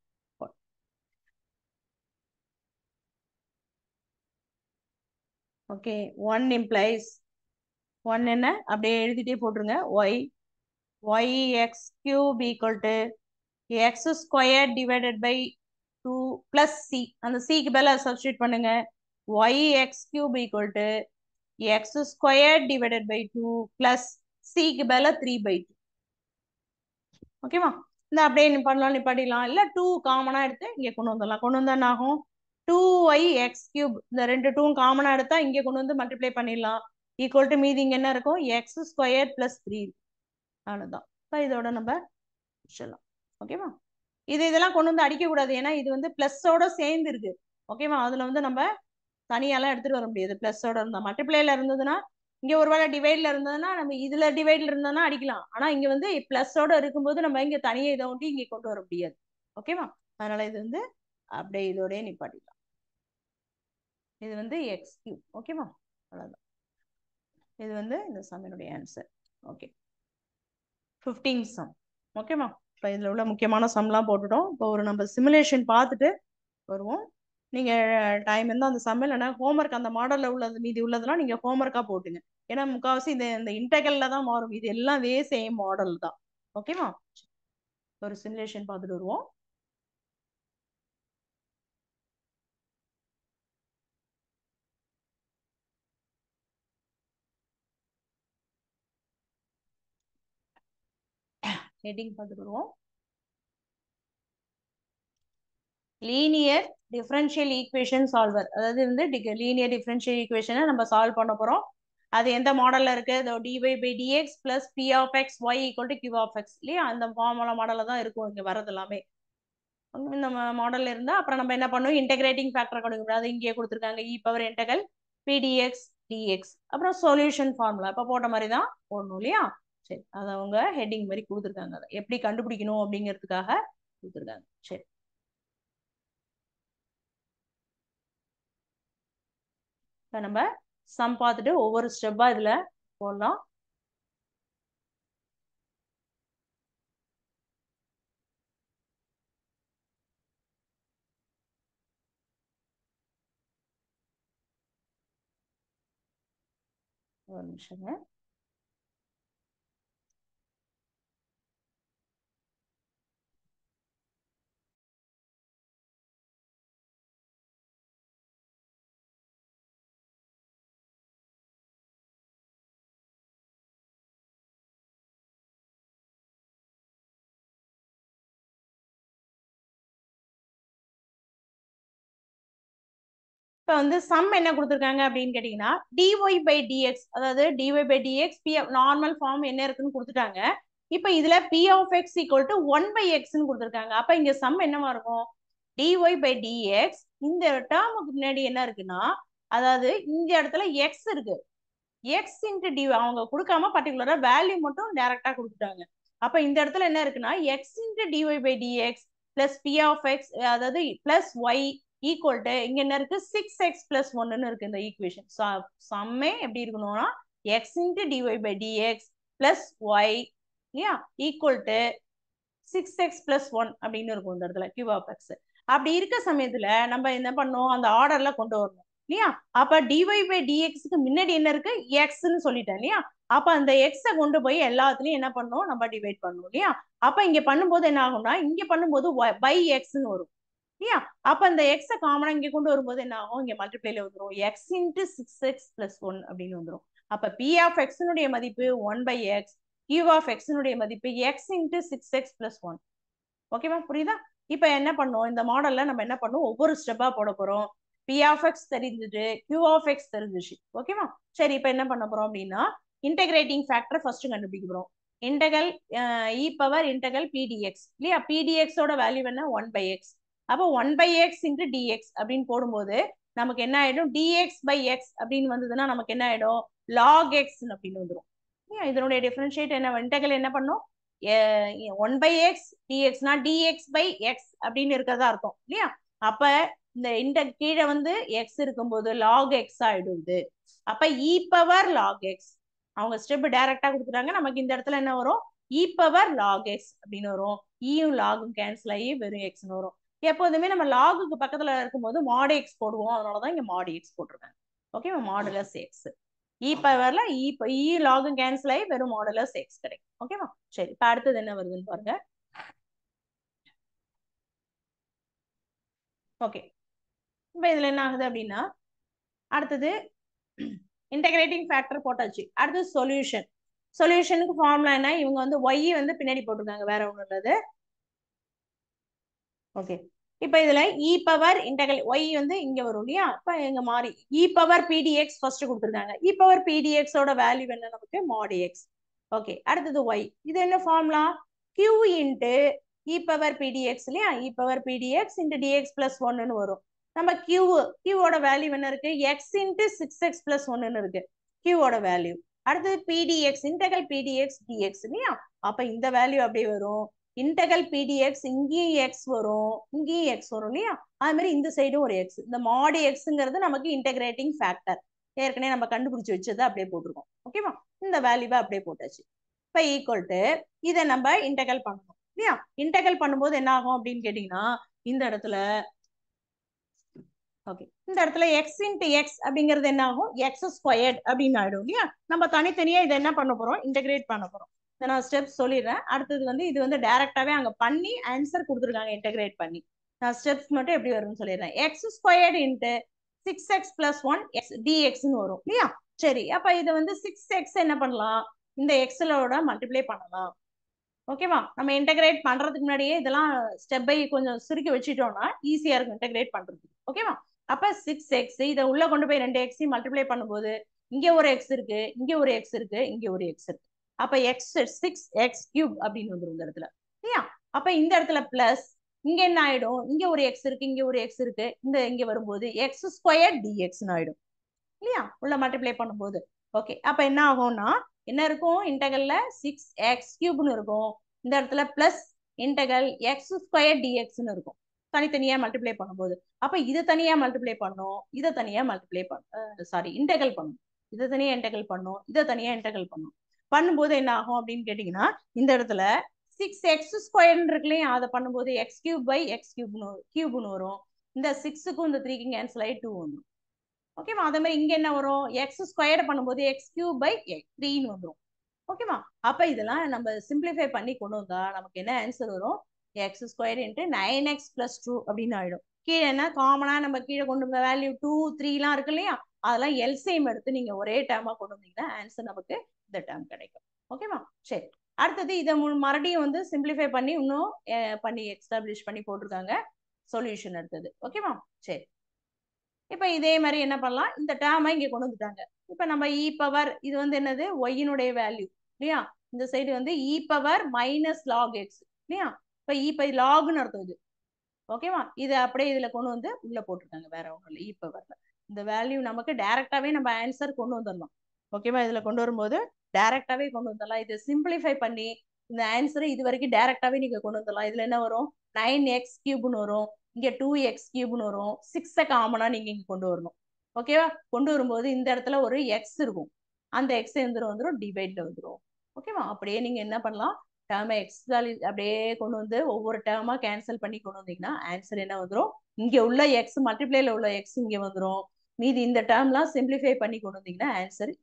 ஓகே. 1 இம்ப்ளைஸ் 1 என்ன அப்படியே எழுதிட்டே போட்டுருங்க, yx cube equal to x squared divided by 2 plus c, அந்த c க்கு பதிலா சப்ஸ்டியூட் பண்ணுங்க, yx cube equal to x squared divided by 2 plus c க்கு பதிலா 3/2. ஓகேவா, இந்த அப்படியே நிப்பாட்டலாம் இல்ல 2 காமனா எடுத்து இங்க கொண்டு வந்துடலாம். கொண்டு வந்தா என்ன ஆகும், 2yx cube, இந்த ரெண்டு 2 காமனா எடுத்தா இங்க கொண்டு வந்து மல்டிப்ளை பண்ணிடலாம். ஈக்குவல் டு மீதி இங்க என்ன இருக்கும், x squared plus 3. அவ்வளவுதான். இப்போ இதோட நம்ம முடிச்சிடலாம். ஓகேவா, இதெல்லாம் கொண்டு வந்து அடிக்க கூடாது, ஏன்னா இது வந்து பிளஸோட சேர்ந்து இருக்கு. ஓகேவா, அதுல வந்து நம்ம தனியாலாம் எடுத்துட்டு வர முடியாது. பிளஸோட இருந்தா மல்டிப்ளைல இருந்ததுன்னா, இங்க ஒருவேளை டிவைட்ல இருந்ததுன்னா நம்ம இதுல டிவைட்ல இருந்ததுன்னா அடிக்கலாம். ஆனா இங்க வந்து பிளஸோட இருக்கும்போது நம்ம இங்க தனியா இதை ஒட்டி இங்க கொண்டு வர முடியாது. ஓகேவா, அதனால இது வந்து அப்படியே இதோடய நிப்பாட்டிக்கலாம். இது வந்து எக்ஸ் கியூப். ஓகேவா, அவ்வளவுதான். இது வந்து இந்த சம்மினுடைய ஆன்சர். Okay, 15 some. ஓகேவா, இப்போ இதுல உள்ள முக்கியமான சம்லாம் போட்டுட்டோம். இப்போ ஒரு நம்ம சிமுலேஷன் பார்த்துட்டு வருவோம். நீங்க டைம் இருந்தால் அந்த சம் இல்லைன்னா ஹோம்ஒர்க் அந்த மாடல்ல உள்ளது மீதி உள்ளதெல்லாம் நீங்க ஹோம்ஒர்க்கா போட்டுங்க. ஏன்னா முக்கால்வாசி இந்த இன்டெகல்ல தான் மாறும், இது எல்லாம் சேம் மாடல் தான். ஓகேவா, ஒரு சிமுலேஷன் பார்த்துட்டு வருவோம். ஹெட்டிங் பார்த்துட்டு வருவோம். லீனியர் டிஃபரன்ஷியல் ஈக்குவேஷன் சால்வர், அதாவது வந்து லீனியர் டிஃபரன்ஷியல் ஈக்குவேஷனை நம்ம சால்வ் பண்ண போறோம். அது எந்த மாடல்ல இருக்கு, dy by dx plus p of x y equal to q of x இல்லையா, அந்த ஃபார்முலா மாடல்ல தான் இருக்கும் இங்க வரது எல்லாமே. இந்த மாடல்ல இருந்தா அப்புறம் நம்ம என்ன பண்ணுவோம், இன்டெகிரேட்டிங் ஃபேக்டர் கொடுக்கணும். அது இங்கே கொடுத்துருக்காங்க, e power integral pdx dx, அப்புறம் சொல்யூஷன் ஃபார்முலா இப்போ போட்ட மாதிரி தான் போடணும் இல்லையா. சரி, அதை அவங்க ஹெட்டிங் மாதிரி கொடுத்துருக்காங்க, அதை எப்படி கண்டுபிடிக்கணும் அப்படிங்கிறதுக்காக கொடுத்துருக்காங்க. சரி, இப்போ நம்ம சம் பார்த்துட்டு ஒவ்வொரு ஸ்டெப்பா இதுல போடலாம். ஒரு நிமிஷங்க. இப்போ வந்து சம் என்ன கொடுத்துருக்காங்க அப்படின்னு கேட்டீங்கன்னா, dy by dx, அதாவது dy by dx p normal form என்ன இருக்குன்னு கொடுத்துட்டாங்க. இப்போ இதுல p of x equal to 1/x ன்னு கொடுத்துருக்காங்க. அப்ப இங்க சம் என்னவா இருக்கும், dy by dx, இந்த டேர்முக்கு முன்னாடி என்ன இருக்குன்னா, அதாவது இந்த இடத்துல x இருக்கு, x இன்ட்டு dy அவங்க கொடுக்காம பர்டிகுலரா வேல்யூ மட்டும் டைரக்டா கொடுத்துட்டாங்க. அப்ப இந்த இடத்துல என்ன இருக்குன்னா, x into dy by dx plus p of x, அதாவது பிளஸ் y ஈக்குவல் டு இங்க என்ன இருக்கு 6x plus 1ன்னு இருக்கு இந்த ஈக்குவேஷன். சம்மே எப்படி இருக்கணும்னா x into dy by dx plus y equal to 6x plus 1 அப்படின்னு இருக்கும் இந்த இடத்துல q of x. அப்படி இருக்க சமயத்துல நம்ம என்ன பண்ணோம், அந்த ஆர்டர்ல கொண்டு வரணும் இல்லையா. அப்ப dy by dxக்கு முன்னாடி என்ன இருக்கு, xன்னு சொல்லிட்டேன் இல்லையா. அப்ப அந்த x கொண்டு போய் எல்லாத்துலயும் என்ன பண்ணணும், நம்ம டிவைட் பண்ணணும் இல்லையா. அப்ப இங்க பண்ணும்போது என்ன ஆகும்னா, இங்க பண்ணும்போது by xன்னு வரும் இல்லையா. அப்ப இந்த x காமனா இங்க கொண்டு வரும்போது என்ன ஆகும், இங்க மல்டிப்ளைல வந்துடும், x இன்ட்டு 6x plus 1 அப்படின்னு வந்துடும். அப்ப p of x மதிப்பு 1/x, q of x மதிப்பு x இன்ட்டு 6x plus 1. ஓகேவா, புரியுதா. இப்ப என்ன பண்ணும், இந்த மாடல்ல நம்ம என்ன பண்ணும், ஒவ்வொரு ஸ்டெப்பா போட போறோம். p of x தெரிஞ்சுட்டு q of x தெரிஞ்சிச்சு. ஓகேவா, சரி இப்போ என்ன பண்ண போறோம் அப்படின்னா, இன்டெகிரேட்டிங் ஃபேக்டர் ஃபர்ஸ்ட் கண்டுபிடிக்க போறோம். இன்டகல் இ பவர் இன்டகல் பிடிஎக்ஸ் இல்லையா? பிடிஎக்ஸோட வேல்யூ என்ன? 1/x. அப்போ 1/x இன்டு டிஎக்ஸ் அப்படின்னு போடும்போது நமக்கு என்ன ஆயிடும்? டிஎக்ஸ் பை எக்ஸ் அப்படின்னு வந்ததுன்னா நமக்கு என்ன ஆயிடும்? லாக் எக்ஸ் அப்படின்னு வந்துடும். இதனுடைய டிஃபரன்ஷியேட் என்ன? இன்டகல் என்ன பண்ணும்? 1/x dxனா dx by x அப்படின்னு இருக்கிறதா அர்த்தம் இல்லையா? அப்ப இந்த கீழே வந்து x இருக்கும்போது log x ஆயிடுது. அப்ப e பவர் log x அவங்க ஸ்டெப் டைரக்டா கொடுத்துட்டாங்க. நமக்கு இந்த இடத்துல என்ன வரும்? e பவர் log x அப்படின்னு வரும். ஈயும் லாகும் கேன்சல் ஆகி வெறும் எக்ஸ்னு வரும். எப்போதுமே நம்ம லாகுக்கு பக்கத்துல இருக்கும்போது மாட் எக்ஸ் போடுவோம். அதனாலதான் இங்க மாட் எக்ஸ் போட்டிருக்காங்க. ஓகே, மாடுலஸ் எக்ஸ் இ பவர்ல இ லாகும் கேன்சல் ஆகி வெறும் மாடுலஸ் எக்ஸ் கிடைக்கும். ஓகேவா? சரி, இப்ப அடுத்தது என்ன வருதுன்னு பாருங்க. ஓகே, இப்ப இதுல என்ன ஆகுது அப்படின்னா அடுத்தது இன்டகிரேட்டிங் ஃபேக்டர் போட்டாச்சு. அடுத்தது சொல்யூஷன். சொல்யூஷனுக்கு ஃபார்முலா என்ன? இவங்க வந்து y வந்து பின்னாடி போட்டிருக்காங்க, வேற ஒண்ணு இல்லது. ஓகே, இப்ப இதுல இ பவர் இன்டகல் y வந்து இங்க வரும் இல்லையா? இப்ப எங்க மாறி இ பவர் பிடிஎக்ஸ் ஃபர்ஸ்ட் கொடுத்துருக்காங்க. இ பவர் பிடிஎக்ஸ் ஓட வேல்யூ என்ன நமக்கு? mod x. ஓகே, அடுத்தது y. இது என்ன formula? q into e power பிடிஎக்ஸ் இல்லையா? E power பிடிஎக்ஸ் into dx plus 1ன்னு வரும். நம்ம q ஓட வேல்யூ என்ன இருக்கு? x இன்டு 6x பிளஸ் 1ன்னு இருக்கு q ஓட வேல்யூ. அடுத்தது பிடிஎக்ஸ் இன்டகல் பிடிஎக்ஸ் டிஎக்ஸ் இல்லையா? அப்ப இந்த வேல்யூ அப்படியே வரும். இன்டகல் பிடிஎக்ஸ் இங்கேயும் எக்ஸ் வரும், இங்கேயும் எக்ஸ் வரும் இல்லையா? அது மாதிரி இந்த சைடும் ஒரு எக்ஸ். இந்த மாடி எக்ஸ்ங்கிறது நமக்கு இன்டகிரேட்டிங் ஃபேக்டர். ஏற்கனவே நம்ம கண்டுபிடிச்சு வச்சது அப்படியே போட்டிருக்கோம். ஓகேவா? இந்த வேல்யூவை அப்படியே போட்டாச்சு. இப்போ ஈக்குவல் டு இதை நம்ம இன்டகல் பண்ணணும் இல்லையா? இன்டகல் பண்ணும்போது என்ன ஆகும் அப்படின்னு கேட்டீங்கன்னா இந்த இடத்துல ஓகே, இந்த இடத்துல எக்ஸ் இன்டு எக்ஸ் அப்படிங்கிறது என்ன ஆகும்? எக்ஸ் ஸ்கொயர்ட் அப்படின்னு ஆயிடும் இல்லையா? நம்ம தனித்தனியா இதை என்ன பண்ண போறோம்? இன்டகிரேட் பண்ண போறோம். நான் ஸ்டெப்ஸ் சொல்லிடுறேன். அடுத்தது வந்து இது வந்து டைரக்டாவே அங்க பண்ணி ஆன்சர் கொடுத்துருக்காங்க இன்டகிரேட் பண்ணி. நான் ஸ்டெப்ஸ் மட்டும் எப்படி வரும்னு சொல்லிடுறேன். X squared into 6x plus 1 dxன்னு வரும் இல்லையா? சரி, அப்ப இது வந்து 6x என்ன பண்ணலாம்? இந்த எக்ஸலோட மல்டிப்ளை பண்ணலாம். ஓகேவா? நம்ம இன்டகிரேட் பண்றதுக்கு முன்னாடியே இதெல்லாம் ஸ்டெப் பை கொஞ்சம் சுருக்கி வச்சுட்டோம்னா ஈஸியா இருக்கும் இன்டகிரேட் பண்றதுக்கு. ஓகேவா? அப்ப 6x இதை உள்ள கொண்டு போய் 2 x மல்டிப்ளை பண்ணும்போது இங்க ஒரு x இருக்கு, இங்க ஒரு x இருக்கு, இங்க ஒரு x இருக்கு. அப்ப x 6x கியூப் அப்படின்னு வந்துரும் இந்த இடத்துல இல்லையா? அப்ப இந்த இடத்துல பிளஸ் இங்க என்ன ஆயிடும்? இங்க ஒரு x இருக்கு, இங்க ஒரு x இருக்கு, இந்த இங்க வரும்போது x ஸ்கொயர் dxன்னு ஆயிடும் இல்லையா? உள்ள மல்டிப்ளை பண்ணும்போது. ஓகே, அப்ப என்ன ஆகும்னா என்ன இருக்கும்? இன்டகல்ல 6x கியூப்னு இருக்கும். இந்த இடத்துல பிளஸ் இன்டகல் x ஸ்கொயர் dxன்னு இருக்கும் தனித்தனியா மல்டிப்ளை பண்ணும்போது. அப்ப இது தனியா மல்டிப்ளை பண்ணும், இதை தனியா மல்டிப்ளை சாரி இன்டகல் பண்ணும். இதை தனியா இன்டகல் பண்ணும், இதை தனியா இன்டகல் பண்ணும். பண்ணும்போது என்ன ஆகும் அப்படின்னு கேட்டீங்கன்னா இந்த இடத்துல 6x ஸ்கொயர்னு இருக்கு இல்லையா? அதை பண்ணும்போது எக்ஸ் கியூப் பை எக்ஸ் கியூப்னு வரும். இந்த 6க்கும் இந்த 3க்கும் கேன்சல் ஆகி 2 வந்துடும். ஓகேவா? அதே மாதிரி இங்க என்ன வரும்? எக்ஸ் ஸ்கொயர் பண்ணும்போது எக்ஸ் கியூப் பை 3ன்னு வந்துடும். ஓகேவா? அப்ப இதெல்லாம் நம்ம சிம்பிளிஃபை பண்ணி கொண்டு வந்தா நமக்கு என்ன ஆன்சர் வரும்? X square into 9x plus 2 அப்படின்னு ஆயிடும். கீழே என்ன காமனா நம்ம கீழே கொண்டு வந்த வேல்யூ 2, 3 எல்லாம் இருக்கு இல்லையா? அதெல்லாம் எல்சிஎம் எடுத்து நீங்க ஒரே டேர்மா கொண்டு வந்தீங்கன்னா ஆன்சர் நமக்கு இந்த டேர்ம் கிடைக்கும். ஓகேவா? சரி, அடுத்தது இதை மறுபடியும் வந்து சிம்பிளிஃபை பண்ணி இன்னும் பண்ணி எஸ்டாப்ளிஷ் பண்ணி போட்டிருக்காங்க சொல்யூஷன் எடுத்தது. ஓகேவா? சரி, இப்ப இதே மாதிரி என்ன பண்ணலாம்? இந்த டேர்மை இங்க கொண்டு வந்துட்டாங்க. இப்ப நம்ம இ பவர் இது வந்து என்னது? ஒய்யினுடைய வேல்யூ இல்லையா? இந்த சைடு வந்து e power minus log x இல்லையா? இப்ப இ பை லாக்னு அர்த்தம் இது. ஓகேவா? இது அப்படியே இதுல கொண்டு வந்து உள்ள போட்டிருக்காங்க, வேற ஒன்றும் இல்லை. இ பவர்ல இந்த வேல்யூ நமக்கு டைரக்டாவே நம்ம ஆன்சர் கொண்டு வந்துடலாம். ஓகேவா? இதுல கொண்டு வரும்போது டைரக்டாவே கொண்டு வந்துடலாம். இதை சிம்பிளிஃபை பண்ணி இந்த ஆன்சரை இது வரைக்கும் டைரக்டாவே நீங்க கொண்டு வந்துடலாம். இதுல என்ன வரும்? 9x கியூப்னு வரும், இங்க 2x கியூப்னு வரும். 6 காமனா நீங்க இங்க கொண்டு வரணும். ஓகேவா? கொண்டு வரும்போது இந்த இடத்துல ஒரு எக்ஸ் இருக்கும், அந்த எக்ஸ் வந்துடும் டிவைட்ல வந்துடும். ஓகேவா? அப்படியே நீங்க என்ன பண்ணலாம்? டேர்மை எக்ஸால் அப்படியே கொண்டு வந்து ஒவ்வொரு டேர்மா கேன்சல் பண்ணி கொண்டு வந்தீங்கன்னா ஆன்சர் என்ன வந்துடும்? இங்க உள்ள எக்ஸ் மல்டிப்ளைல உள்ள எக்ஸ் இங்க வந்துடும். மீதி இந்த டேர்ம்லாம் சிம்பிளிஃபை பண்ணி கொண்டு வந்தீங்கன்னா ஆன்சர்.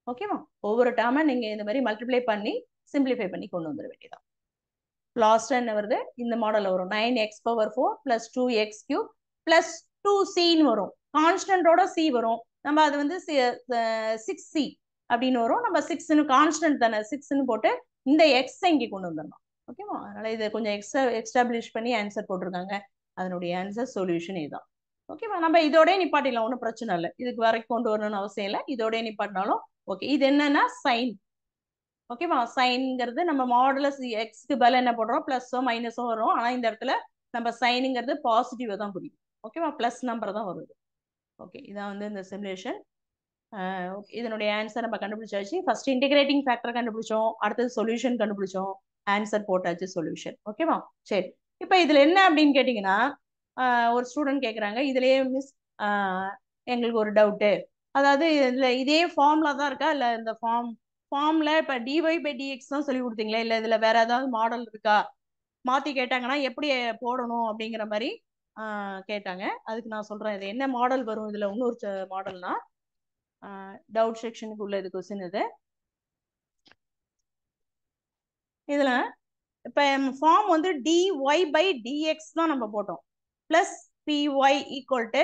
ஓகேவா? ஒவ்வொரு டேர்மா நீங்க இந்த மாதிரி மல்டிப்ளை பண்ணி சிம்பிளிஃபை பண்ணி கொண்டு வந்துட வேண்டியதான். லாஸ்ட் என்ன வருது? இந்த மாடல் வரும் 9x power 4 plus 2x cube plus 2cன்னு வரும். கான்ஸ்டன்டோட சி வரும். நம்ம அது வந்து 6c அப்படின்னு வரும். நம்ம 6ன்னு கான்ஸ்டன்ட் தானே, 6ன்னு போட்டு இந்த எக்ஸ் இங்கே கொண்டு வந்துடணும். ஓகேவா? அதனால இதை கொஞ்சம் எக்ஸ்டாப்ளிஷ் பண்ணி ஆன்சர் போட்டிருக்காங்க. அதனுடைய ஆன்சர் சொல்யூஷன் இதுதான். ஓகேவா? நம்ம இதோட நிப்பாட்டிடலாம், ஒன்றும் பிரச்சனை இல்லை. இதுக்கு வரைக்கும் கொண்டு வரணும்னு அவசியம் இல்லை, இதோட நிப்பாட்டினாலும் ஓகே. இது என்னன்னா சைன் ஓகேவா? சைன்ங்கிறது நம்ம மாடுலஸ் எக்ஸ்க்கு பதில் என்ன போடுறோம், பிளஸோ மைனஸோ வரும். ஆனா இந்த இடத்துல நம்ம சைனுங்கிறது பாசிட்டிவ் தான் புரியும். ஓகேவா? பிளஸ் நம்பர் தான் வருது. ஓகே, இதான் வந்து இந்த சிமுலேஷன். இதனுடைய ஆன்சர் நம்ம கண்டுபிடிச்சாச்சு. ஃபர்ஸ்ட் இன்டிகிரேட்டிங் ஃபேக்டர் கண்டுபிடிச்சோம், அடுத்தது சொல்யூஷன் கண்டுபிடிச்சோம், ஆன்சர் போட்டாச்சு சொல்யூஷன். ஓகேவா? சரி, இப்போ இதுல என்ன அப்படின்னு கேட்டீங்கன்னா, ஒரு ஸ்டூடெண்ட் கேட்குறாங்க, இதுலயே மிஸ் எங்களுக்கு ஒரு டவுட்டு, அதாவது இதுல இதே ஃபார்ம்ல தான் இருக்கா, இல்ல இந்த ஃபார்ம்ல இப்ப டிஒய் பை டிஎக்ஸ் தான் சொல்லி கொடுத்தீங்களே, இல்ல இதுல வேற ஏதாவது மாடல் இருக்கா, மாத்தி கேட்டாங்கன்னா எப்படி போடணும் அப்படிங்கிற மாதிரி கேட்டாங்க. அதுக்கு நான் சொல்றேன், இது என்ன மாடல் வரும், இதுல இன்னொரு மாடல்னா டவுட் செக்ஷனுக்கு உள்ள இது கொஸ்டின். இதுல இப்ப ஃபார்ம் வந்து dy by dx தான் நம்ம போட்டோம், பிளஸ் py ஈக்குவல் டு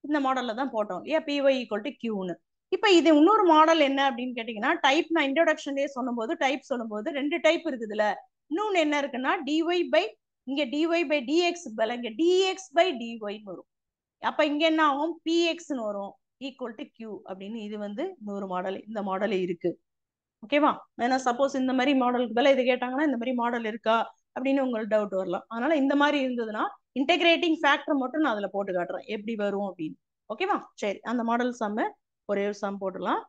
இந்த மாடல்ல தான் போட்டோம் இல்லையா, py ஈக்குவல் டு qன்னு. இப்ப இது இன்னொரு மாடல் என்ன அப்படின்னு கேட்டீங்கன்னா, டைப் நான் இன்ட்ரோடக்ஷன்லயே சொல்லும்போது டைப் சொல்லும்போது ரெண்டு டைப் இருக்குதுல. இன்னொன்னு என்ன இருக்குன்னா dy by, இங்க dy by dx பதிலா இங்க dx by dyன்னு வரும். அப்ப இங்க என்ன ஆகும், pxன்னு வரும் ஈக்குவல் டு q அப்படின்னு. இது வந்து இன்னொரு மாடல், இந்த மாடல் இருக்கு. ஓகேவா? ஏன்னா சப்போஸ் இந்த மாதிரி மாடலுக்கு பதிலா இது கேட்டாங்கன்னா இந்த மாதிரி மாடல் இருக்கா அப்படின்னு உங்களுக்கு டவுட் வரலாம். அதனால இந்த மாதிரி இருந்ததுன்னா இன்டெகிரேட்டிங் ஃபேக்டர் மட்டும் நான் அதுல போட்டு காட்டுறேன் எப்படி வரும் அப்படின்னு. ஓகேவா? சரி, அந்த மாடல் சம்ம ஒரே ஒரு சம் போட்டுடலாம்.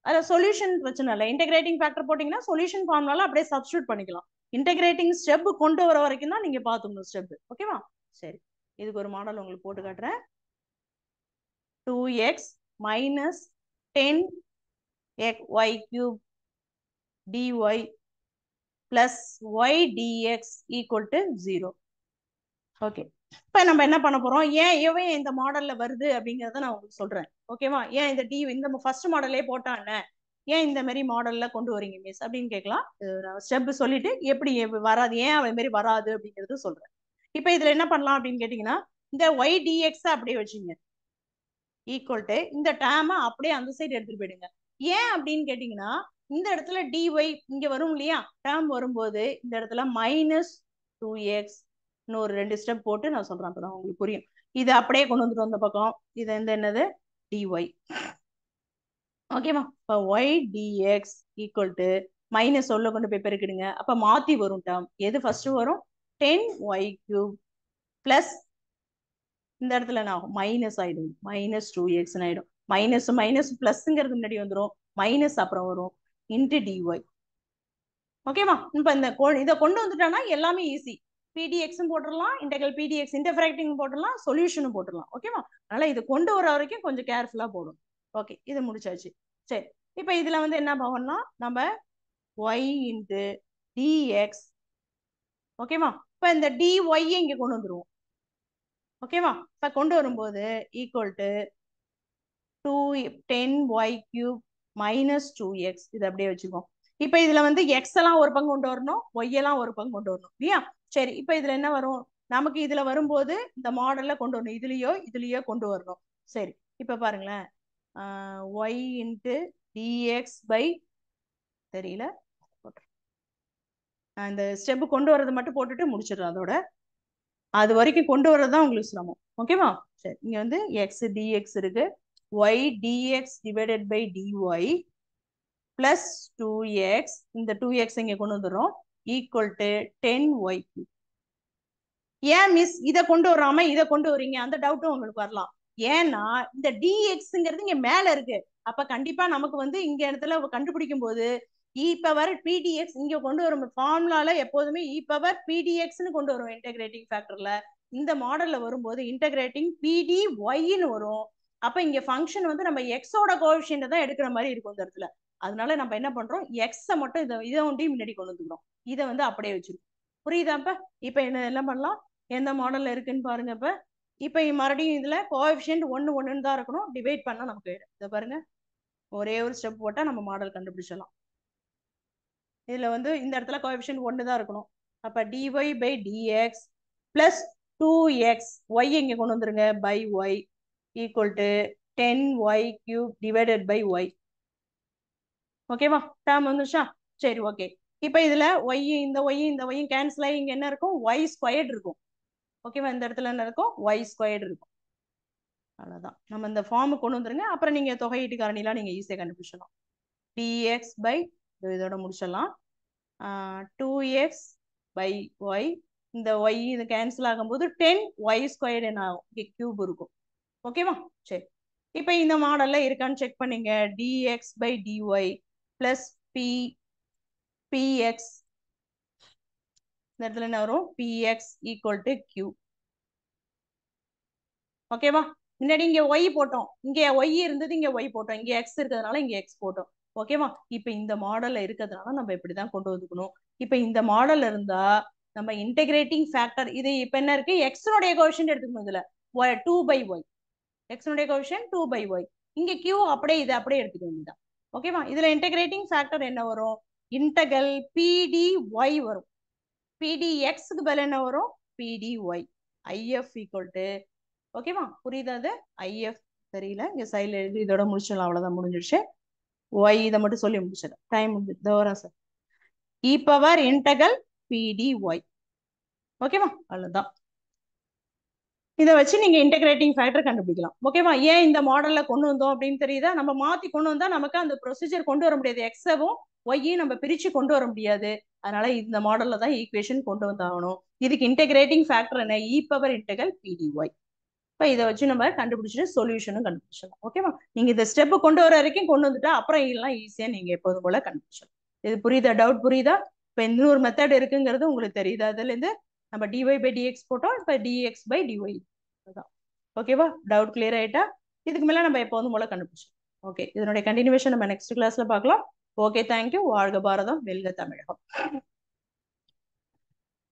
அதில் சொல்யூஷன் பிரச்சனை இல்லை, இன்டெகிரேட்டிங் ஃபேக்டர் போட்டிங்கன்னா சொல்யூஷன் ஃபார்ம்னால அப்படியே சப்ஸ்டியூட் பண்ணிக்கலாம். இன்டெகிரேட்டிங் ஸ்டெப் கொண்டு வர வரைக்கும் தான் நீங்க பார்த்துக்கணும் ஸ்டெப். ஓகேவா? சரி, இதுக்கு ஒரு மாடல் உங்களுக்கு போட்டு காட்டுறேன். 2x minus 10y cube dy plus y dx equal to 0. Okay, இப்போ நம்ம என்ன பண்ண போறோம், ஏன் இந்த மாடல்ல வருது அப்படிங்கறத நான் உங்களுக்கு சொல்றேன். ஓகேவா? ஏன் இந்த இந்த ஃபர்ஸ்ட் மாடலே போட்டானே, ஏன் இந்த மாதிரி மாடல்ல கொண்டு வரீங்க மிஸ் அப்படின்னு கேட்கலாம். ஸ்டெப் சொல்லிட்டு எப்படி வராது, ஏன் அவன் மாதிரி வராது அப்படிங்கிறது சொல்றேன். இப்போ இதுல என்ன பண்ணலாம் அப்படின்னு கேட்டீங்கன்னா, இந்த y dx அப்படியே வச்சுங்க ஈக்குவல் டு இந்த டேர்மை அப்படியே அந்த சைடு எடுத்துட்டு போயிடுங்க. ஏன் அப்படின்னு கேட்டீங்கன்னா, இந்த இடத்துல dy இங்க வரும் இல்லையா, டேர்ம் வரும்போது இந்த இடத்துல -2x இன்னொரு 2 ஸ்டெப் போட்டு நான் சொல்றேன், அப்பதான் உங்களுக்கு புரியும். இது அப்படியே கொண்டு வந்துட்டு வந்த பக்கம் இது என்னது dy. ஓகேவா? இப்போ y dx equal to minus உள்ள கொண்டு போய் பெருக்கிடுங்க. அப்ப மாத்தி வரும் டேர்ம். எது ஃபர்ஸ்ட் வரும், 10y cube பிளஸ் இந்த இடத்துல என்ன ஆகும், மைனஸ் ஆயிடும், -2x ஆயிடும். மைனஸ் மைனஸ் பிளஸ்ங்கிறது முன்னாடி வந்துடும், மைனஸ் அப்புறம் வரும் இன்டு dy. ஓகேவா? இப்ப இந்த இதை கொண்டு வந்துட்டோம்னா எல்லாமே ஈஸி. pdxம் போட்டுடலாம், இன்டெகிரல் pdx இன்டர்ஃபேக்டிங் போட்டுடலாம், சொல்யூஷனும் போட்டுடலாம். ஓகேவா? அதனால இது கொண்டு வர வரைக்கும் கொஞ்சம் கேர்ஃபுல்லா போடும். ஓகே, இது முடிச்சாச்சு. சரி, இப்ப இதுல வந்து என்ன பண்ணோம்னா நம்ம y இன்டு dx. ஓகேவா? இப்ப இந்த dy இங்க கொண்டு வந்துருவோம். ஓகேவா? இப்ப கொண்டு வரும்போது equal to 10y cube minus 2x. இது அப்படியே வச்சுக்கோம். இப்ப இதுல வந்து எக்ஸ் எல்லாம் ஒரு பங்கு கொண்டு வரணும், ஒய் எல்லாம் ஒரு பங்கு கொண்டு வரணும் இல்லையா? சரி, இப்ப இதுல என்ன வரும், நமக்கு இதுல வரும்போது இந்த மாடல்ல கொண்டு வரணும், இதுலயோ கொண்டு வரணும். சரி, இப்ப பாருங்களேன், ஒய் இன்ட்டு டிஎக்ஸ் பை, தெரியல, அந்த ஸ்டெப் கொண்டு வரது மட்டும் போட்டுட்டு முடிச்சிடுறோம். அதோட அது வரைக்கும் கொண்டு வர்றதுதான் உங்களுக்கு சிரமம். ஓகேவா? சரி, இங்க வந்து எக்ஸ் டிஎக்ஸ் இருக்கு, y dx divided by dy plus 2x, இந்த 2x இங்க கொண்டு வந்துரும், equal to 10y cube. ஏன் மிஸ் இதை கொண்டு வராம இதை கொண்டு வரீங்க, அந்த டவுட்டும் உங்களுக்கு வரலாம். ஏன்னா இந்த dxங்கிறது இங்க மேல இருக்கு. அப்ப கண்டிப்பா நமக்கு வந்து இங்க இடத்துல கண்டுபிடிக்கும் போது e பவர் pdx இங்க கொண்டு வரும். ஃபார்முலால எப்போதுமே e பவர் pdxன்னு கொண்டு வரும் இன்டெகிரேட்டிங் ஃபேக்டர்ல. இந்த மாடல்ல வரும்போது இன்டெகிரேட்டிங் pdyன்னு வரும். அப்ப இங்க ஃபங்க்ஷன் வந்து நம்ம எக்ஸோட கோஎஃபிஷியன்ட் தான் எடுக்கிற மாதிரி இருக்கும் இந்த இடத்துல. அதனால நம்ம என்ன பண்றோம், எக்ஸை மட்டும் இதை ஒண்டி முன்னாடி கொண்டு வந்துக்கிறோம், இதை வந்து அப்படியே வச்சிருக்கோம். புரியுதாப்ப? இப்ப என்ன பண்ணலாம், எந்த மாடல்ல இருக்குன்னு பாருங்க. இப்ப மறுபடியும் இதுல கோஎஃபிஷியன்ட் 1 தான் இருக்கணும், டிவைட் பண்ணா நமக்கு இதை பாருங்க, ஒரே ஒரு ஸ்டெப் போட்டா நம்ம மாடல் கண்டுபிடிச்சிடலாம். இதுல வந்து இந்த இடத்துல கோஎஃபிஷியன்ட் 1 தான் இருக்கணும். அப்ப dy by dx plus 2x, y இங்க கொண்டு வந்துருங்க, by y equal to 10y cube divided by y. ஓகேவா? டேர்ம் வந்துச்சா? சரி, ஓகே. இப்ப இதுல y இந்த y கேன்சல் ஆகி இங்க என்ன இருக்கும், y ஸ்கொயர்ட் இருக்கும். ஓகேவா? இந்த இடத்துல என்ன இருக்கும், y ஸ்கொயர்ட் இருக்கும். அவ்வளவுதான், நம்ம இந்த ஃபார்ம் கொண்டு வந்துருங்க. அப்புறம் நீங்க தொகையீட்டு காரணிலாம் நீங்க ஈஸியா கண்டுபிடிச்சலாம். dx by இதோட முடிச்சிடலாம். 2x/y, இந்த y இது கேன்சல் ஆகும்போது 10y² என்ன ஆகும், இங்கே கியூப் இருக்கும். ஓகேவா? சரி, இப்போ இந்த மாடல்ல இருக்கான்னு செக் பண்ணீங்க. dx/dy பிளஸ் px, இந்த இடத்துல என்ன வரும், px ஈக்குவல் டு q. ஓகேவா? முன்னாடி இங்க y போட்டோம், இங்க y இருந்தது, இங்க y போட்டோம், இங்க x இருக்கிறதுனால இங்க x போட்டோம். ஓகேவா? இப்போ இந்த மாடல்ல இருக்கிறதுனால நம்ம இப்படிதான் கொண்டு வந்துக்கணும். இப்போ இந்த மாடல் இருந்தா நம்ம இன்டகிரேட்டிங் ஃபேக்டர், இது இப்போ என்ன இருக்கு, x உடைய கோஎஃபிஷியன்ட் எடுத்துக்கணும். இதுல 2/y, x உடைய கோஎஃபிஷியன்ட் 2/y, இங்க q அப்படியே இது அப்படியே எடுத்துக்க வேண்டியதான். ஓகேவா? இதுல இன்டகிரேட்டிங் ஃபேக்டர் என்ன வரும், இன்டகல் pdy வரும். pdx-க்கு பதில் என்ன வரும், pdy. if ஈக்குவல் டு, ஓகேவா? புரியுதா? அது if தெரியல, இங்க சைட்ல எழுதி இதோட முடிச்சிடலாம். அவ்வளவுதான், முடிஞ்சிடுச்சு. y இதை மட்டும் சொல்லி முடிச்சிடும், டைம் முடிஞ்சது. வரேன் sir. e power integral pdy. ஓகேவா? அவ்வளவுதான். இதை வச்சு நீங்க இன்டகிரேட்டிங் ஃபேக்டர் கண்டுபிடிக்கலாம். ஓகேவா? ஏன் இந்த மாடல்ல கொண்டு வந்தோம் அப்படின்னு தெரியுதா? நம்ம மாத்தி கொண்டு வந்தா நமக்கு அந்த ப்ரொசீஜர் கொண்டு வர முடியாது. எக்ஸவும் ஒய்யும் நம்ம பிரிச்சு கொண்டு வர முடியாது. அதனால இந்த மாடல்ல தான் ஈக்குவேஷன் கொண்டு வந்தாகணும். இதுக்கு இன்டகிரேட்டிங் ஃபேக்டர் என்ன, e பவர் இன்டகல் pdy. இப்போ இதை வச்சு நம்ம கண்டுபிடிச்சிட்டு சொல்யூஷனும் கண்டுபிடிச்சிடலாம். ஓகேவா? நீங்க இந்த ஸ்டெப் கொண்டு வர வரைக்கும் கொண்டு வந்துட்டா அப்புறம் எல்லாம் ஈஸியா நீங்க எப்போதும் போல கண்டுபிடிச்சிடலாம். இது புரியுதா? டவுட் புரியுதா? இப்போ இன்னொரு மெத்தட் இருக்குங்கிறது உங்களுக்கு தெரியுதா? அதுல இருந்து நம்ம dy/dx போட்டோம், இப்போ dx/dy. ஓகேவா? டவுட் கிளியர் ஆயிட்டா? இதுக்கு மேல நம்ம எப்போதும் போல கண்டுபிடிச்சோம். ஓகே, இதனுடைய கண்டினியூவேஷன் நம்ம நெக்ஸ்ட் கிளாஸ்ல பார்க்கலாம். Okay, thank you. வாழ்க பாரதம், வெல்க தமிழகம்.